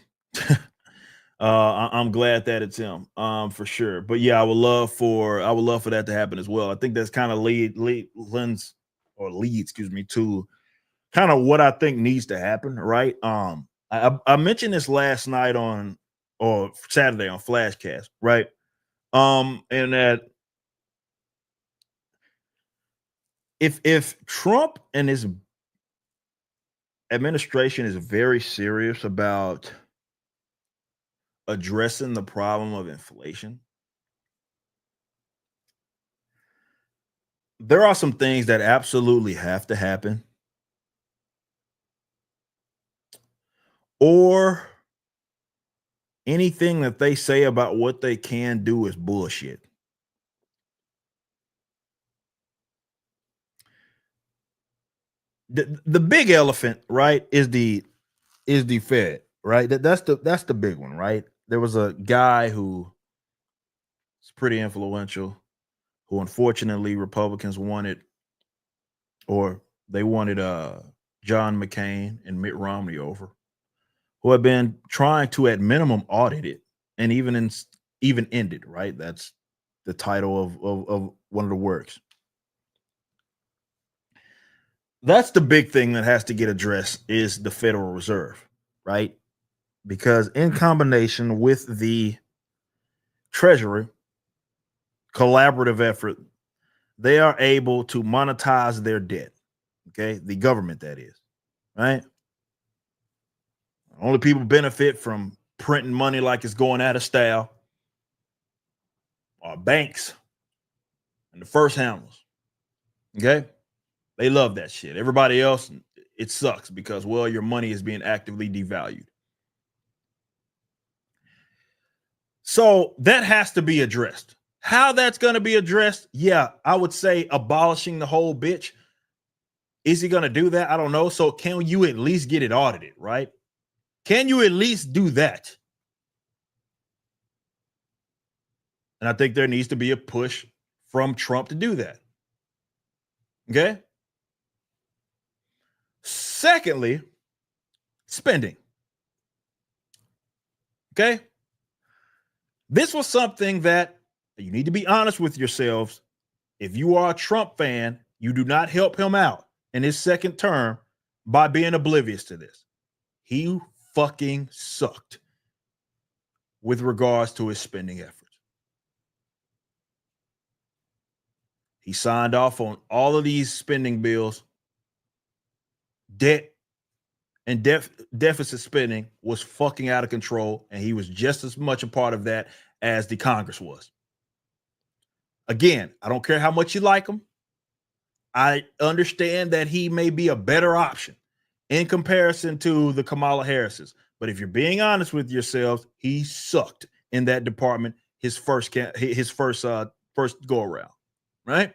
[SPEAKER 6] I'm glad that it's him, for sure. But yeah, I would love for that to happen as well. I think that's kind of leads to kind of what I think needs to happen, right? I mentioned this last night or Saturday on Flashcast, right? And that if Trump and his administration is very serious about addressing the problem of inflation, there are some things that absolutely have to happen, or anything that they say about what they can do is bullshit. The big elephant, right, is the Fed, right? That's the big one, right? There was a guy who is pretty influential, who unfortunately Republicans wanted John McCain and Mitt Romney over, who have been trying to at minimum audit it and even end it, right? That's the title of one of the works. That's the big thing that has to get addressed is the Federal Reserve, right? Because in combination with the Treasury collaborative effort, they are able to monetize their debt. Okay, the government, that is, right? Only people benefit from printing money like it's going out of style are banks and the first handlers. Okay, they love that shit. Everybody else, it sucks because, well, your money is being actively devalued. So that has to be addressed. How that's going to be addressed? Yeah, I would say abolishing the whole bitch. Is he going to do that? I don't know. So can you at least get it audited, right? Can you at least do that? And I think there needs to be a push from Trump to do that. Okay? Secondly, spending. Okay? This was something that you need to be honest with yourselves. If you are a Trump fan, you do not help him out in his second term by being oblivious to this. He fucking sucked with regards to his spending efforts. He signed off on all of these spending bills. Debt and deficit spending was fucking out of control, and he was just as much a part of that as the Congress was. Again, I don't care how much you like him. I understand that he may be a better option in comparison to the Kamala Harris's. But if you're being honest with yourselves, he sucked in that department his first go around, right?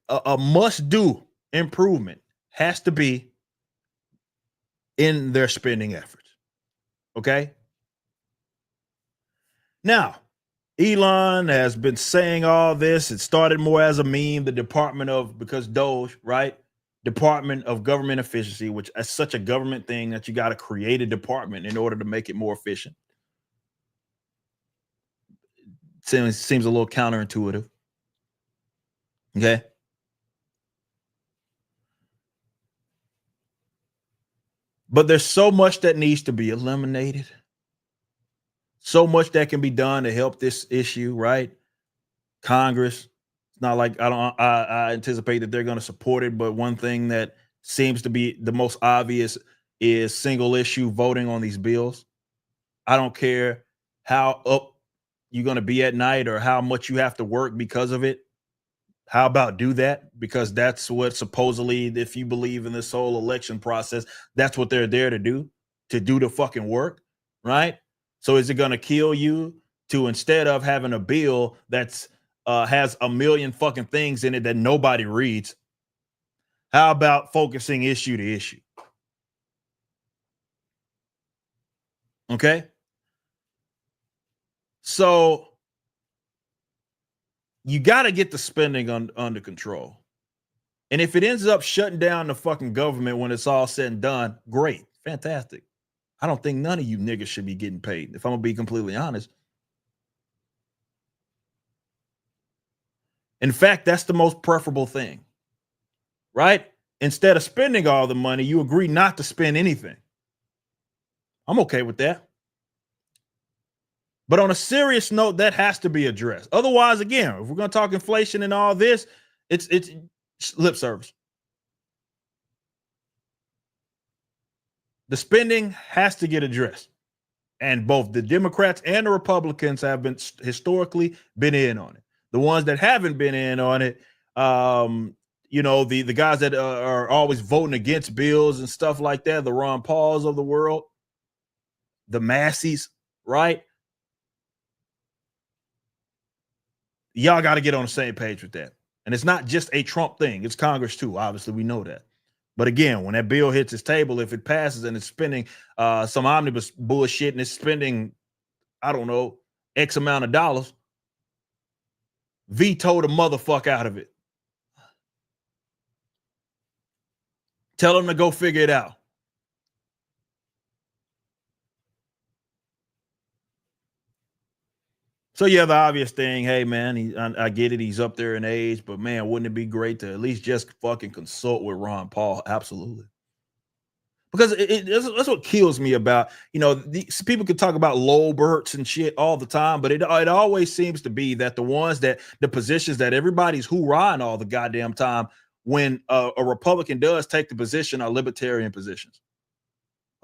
[SPEAKER 6] A must-do improvement has to be in their spending efforts. Okay? Now, Elon has been saying all this. It started more as a meme, because Doge, right? Department of Government Efficiency, which is such a government thing that you got to create a department in order to make it more efficient. Seems a little counterintuitive. Okay. But there's so much that needs to be eliminated. So much that can be done to help this issue, right? Congress. It's not like I anticipate that they're going to support it, but one thing that seems to be the most obvious is single issue voting on these bills. I don't care how up you're going to be at night or how much you have to work because of it. How about do that? Because that's what supposedly, if you believe in this whole election process, that's what they're there to do the fucking work, right? So is it going to kill you to, instead of having a bill that's has a million fucking things in it that nobody reads, how about focusing issue to issue? Okay. So you got to get the spending under control. And if it ends up shutting down the fucking government when it's all said and done, great, fantastic. I don't think none of you niggas should be getting paid, if I'm going to be completely honest. In fact, that's the most preferable thing, right? Instead of spending all the money, you agree not to spend anything. I'm okay with that. But on a serious note, that has to be addressed. Otherwise, again, if we're going to talk inflation and all this, it's lip service. The spending has to get addressed. And both the Democrats and the Republicans have been historically been in on it. The ones that haven't been in on it, the guys that are always voting against bills and stuff like that, the Ron Pauls of the world, the Massies, right? Y'all got to get on the same page with that. And it's not just a Trump thing. It's Congress too. Obviously, we know that. But again, when that bill hits its table, if it passes and it's spending some omnibus bullshit and it's spending, I don't know, X amount of dollars, veto the motherfucker out of it. Tell them to go figure it out. So yeah, the obvious thing, hey man, I get it, he's up there in age, but man, wouldn't it be great to at least just fucking consult with Ron Paul? Absolutely. Because that's what kills me about, these people can talk about Lolberts and shit all the time, but it always seems to be that the positions that everybody's hoorahing all the goddamn time when a Republican does take the position are libertarian positions.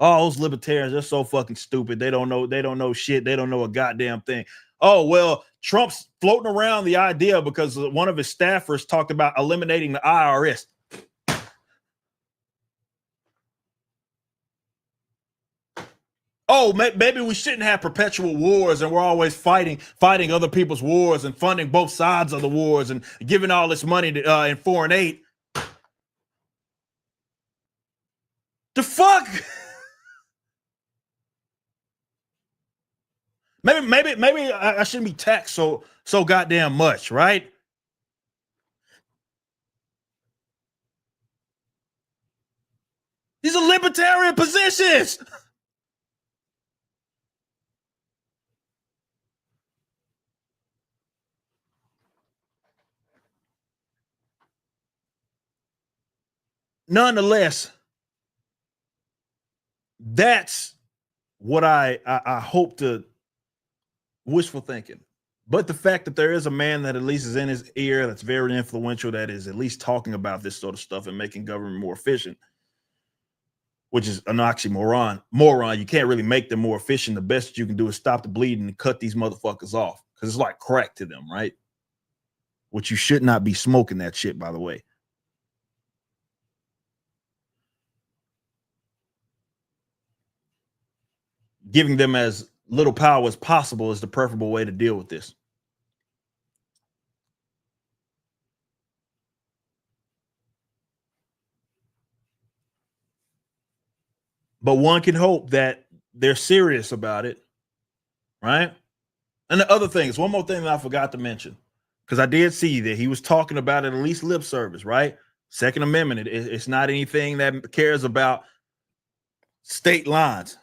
[SPEAKER 6] Oh, those libertarians, they're so fucking stupid. They don't know shit. They don't know a goddamn thing. Oh, well, Trump's floating around the idea because one of his staffers talked about eliminating the IRS. Oh, maybe we shouldn't have perpetual wars and we're always fighting other people's wars and funding both sides of the wars and giving all this money to, in foreign aid. The fuck? Maybe I shouldn't be taxed so goddamn much, right? These are libertarian positions. Nonetheless, that's what I hope to wishful thinking. But the fact that there is a man that at least is in his ear that's very influential, that is at least talking about this sort of stuff and making government more efficient, which is an oxymoron. You can't really make them more efficient. The best that you can do is stop the bleeding and cut these motherfuckers off because it's like crack to them, right? Which you should not be smoking that shit, by the way. Giving them as little power as possible is the preferable way to deal with this. But one can hope that they're serious about it, right? And the other thing is one more thing that I forgot to mention, because I did see that he was talking about it, at least lip service, right? Second Amendment, it's not anything that cares about state lines.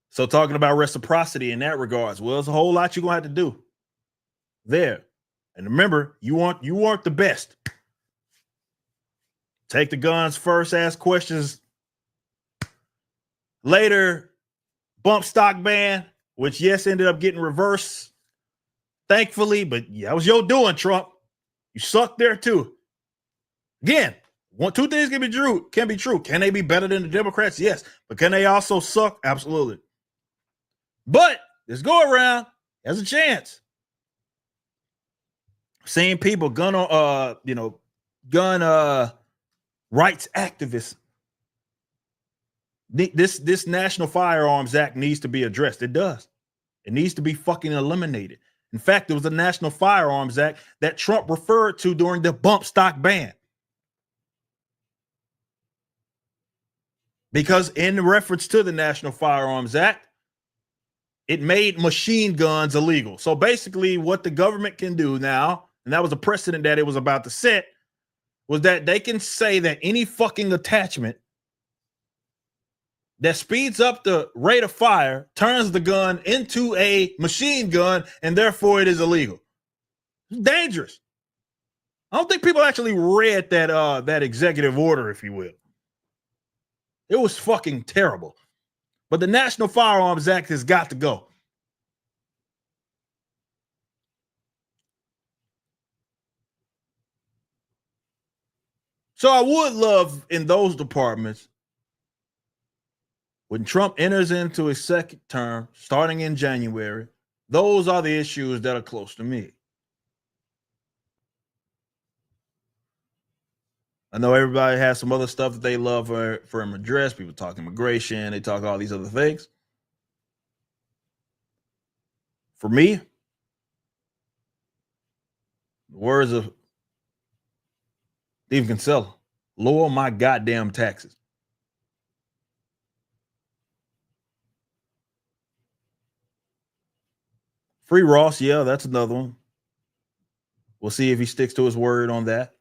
[SPEAKER 6] So talking about reciprocity in that regards, well, there's a whole lot you're gonna have to do there. And remember, you want the best. Take the guns first, ask questions later. Bump stock ban, which yes ended up getting reversed, thankfully, but yeah, that was your doing, Trump. You suck there too. Again, two things can be true. Can they be better than the Democrats? Yes, but can they also suck? Absolutely. But this go around has a chance. Seeing people gun rights activists. This National Firearms Act needs to be addressed. It does. It needs to be fucking eliminated. In fact, there was a National Firearms Act that Trump referred to during the bump stock ban. Because in reference to the National Firearms Act, it made machine guns illegal. So basically what the government can do now, and that was a precedent that it was about to set, was that they can say that any fucking attachment that speeds up the rate of fire turns the gun into a machine gun, and therefore it is illegal. It's dangerous. I don't think people actually read that executive order, if you will. It was fucking terrible. But the National Firearms Act has got to go. So I would love in those departments, when Trump enters into his second term, starting in January, those are the issues that are close to me. I know everybody has some other stuff that they love for him address. People talk immigration, they talk all these other things. For me, the words of Steve Kinsella, lower my goddamn taxes. Free Ross, yeah, that's another one. We'll see if he sticks to his word on that.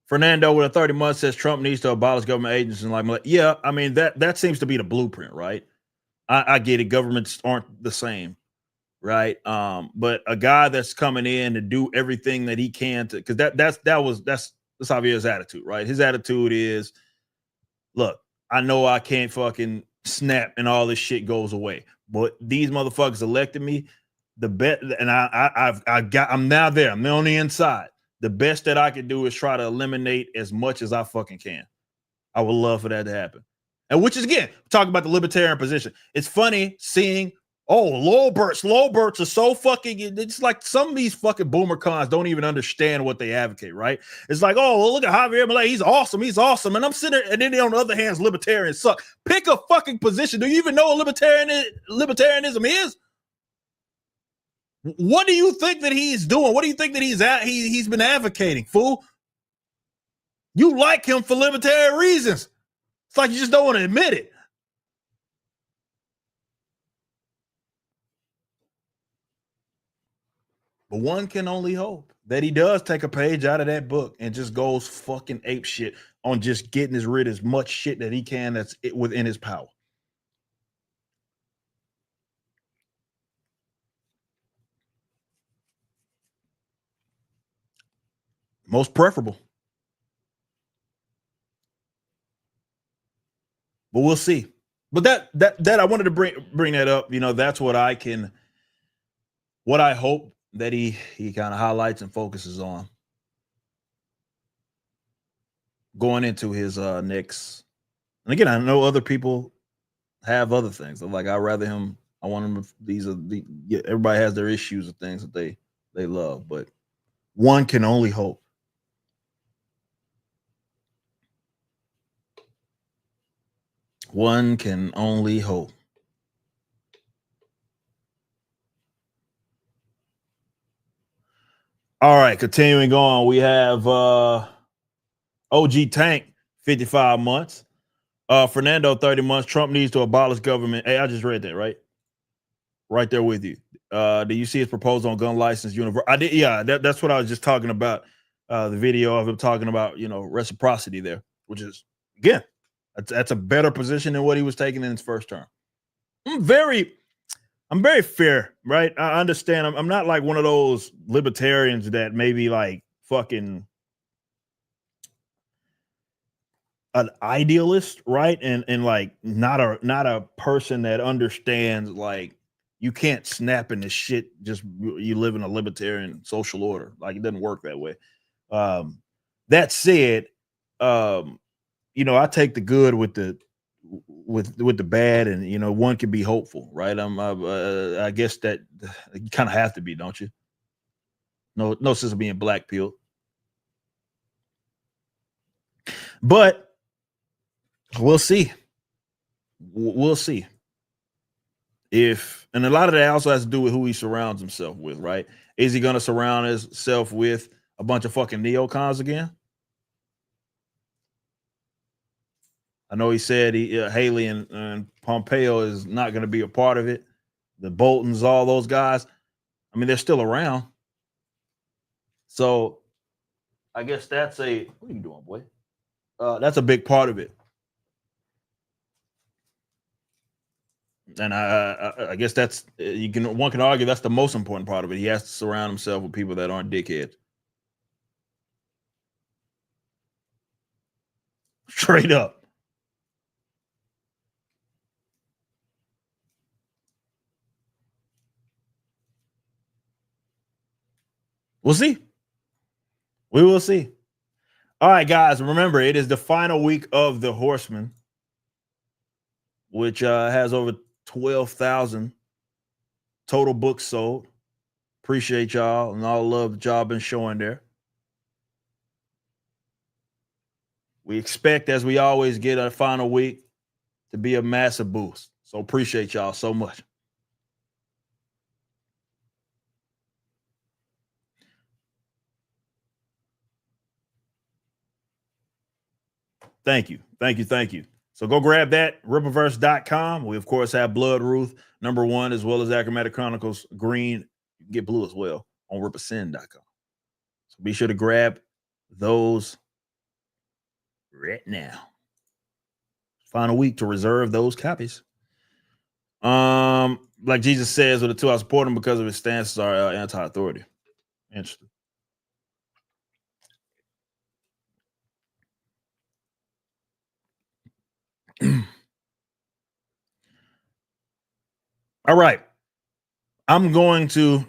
[SPEAKER 6] Fernando with a 30 months says Trump needs to abolish government agencies. And like, yeah, I mean, that seems to be the blueprint, right? I get it. Governments aren't the same, right? But a guy that's coming in to do everything that he can to, because that's Javier's attitude, right? His attitude is, look, I know I can't fucking snap and all this shit goes away, but these motherfuckers elected me. The bet, and I'm now there. I'm on the inside. The best that I can do is try to eliminate as much as I fucking can. I would love for that to happen. And which is, again, talking about the libertarian position. It's funny seeing, low bursts are so fucking, it's like some of these fucking boomer cons don't even understand what they advocate, right? It's like, look at Javier Milei, he's awesome. And I'm sitting there, and then on the other hand, libertarians suck. Pick a fucking position. Do you even know what libertarianism is? What do you think that he's doing? What do you think that he's been advocating, fool? You like him for libertarian reasons. It's like you just don't want to admit it. But one can only hope that he does take a page out of that book and just goes fucking ape shit on just getting rid of as much shit that he can that's within his power. Most preferable. But we'll see. But that I wanted to bring that up. You know, that's what I hope that he kind of highlights and focuses on going into his next. And again, I know other people have other things. Like I want him. Everybody has their issues and things that they love, but one can only hope. One can only hope. All right, continuing on, we have OG Tank, 55 months. Fernando, 30 months. Trump needs to abolish government. Hey, I just read that, right? Right there with you. Do you see his proposal on gun license universal? I did, yeah. That's what I was just talking about. The video of him talking about, reciprocity there, which is again, that's a better position than what he was taking in his first term. I'm very fair, right? I understand. I'm not like one of those libertarians that maybe like fucking an idealist, right? And like not a person that understands like you can't snap into shit just you live in a libertarian social order. Like it doesn't work that way. That said, I take the good with the bad, and one can be hopeful, right? I guess that you kind of have to be, don't you? No sense of being black pilled. But we'll see. We'll see. And a lot of that also has to do with who he surrounds himself with, right? Is he going to surround himself with a bunch of fucking neocons again? I know he said Haley and Pompeo is not going to be a part of it. The Boltons, all those guys, I mean, they're still around. So I guess what are you doing, boy? That's a big part of it. And I guess one can argue that's the most important part of it. He has to surround himself with people that aren't dickheads. Straight up. We'll see. We will see. All right, guys. Remember, it is the final week of the Horseman, which has over 12,000 total books sold. Appreciate y'all and all the love that y'all been showing there. We expect, as we always get a final week, to be a massive boost. So appreciate y'all so much. Thank you. So go grab that, rippaverse.com. We, of course, have Blood Ruth #1, as well as Achromatic Chronicles green. You can get blue as well on rippasin.com. So be sure to grab those right now. Final week to reserve those copies. Like Jesus says with the two, I support him because of his stances are anti-authority. Interesting. All right. I'm going to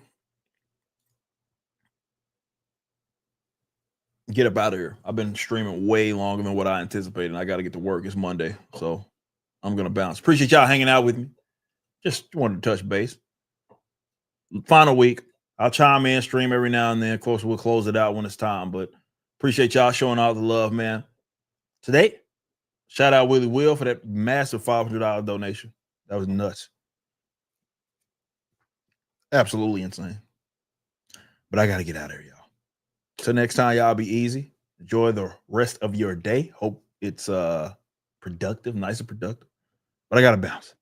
[SPEAKER 6] get up out of here. I've been streaming way longer than what I anticipated, and I got to get to work. It's Monday, so I'm going to bounce. Appreciate y'all hanging out with me. Just wanted to touch base. Final week. I'll chime in, stream every now and then. Of course, we'll close it out when it's time, but appreciate y'all showing all the love, man. Today, shout out Willie Will for that massive $500 donation. That was nuts. Absolutely insane. But I got to get out of here, y'all. Till next time, y'all be easy. Enjoy the rest of your day. Hope it's productive, nice and productive. But I got to bounce.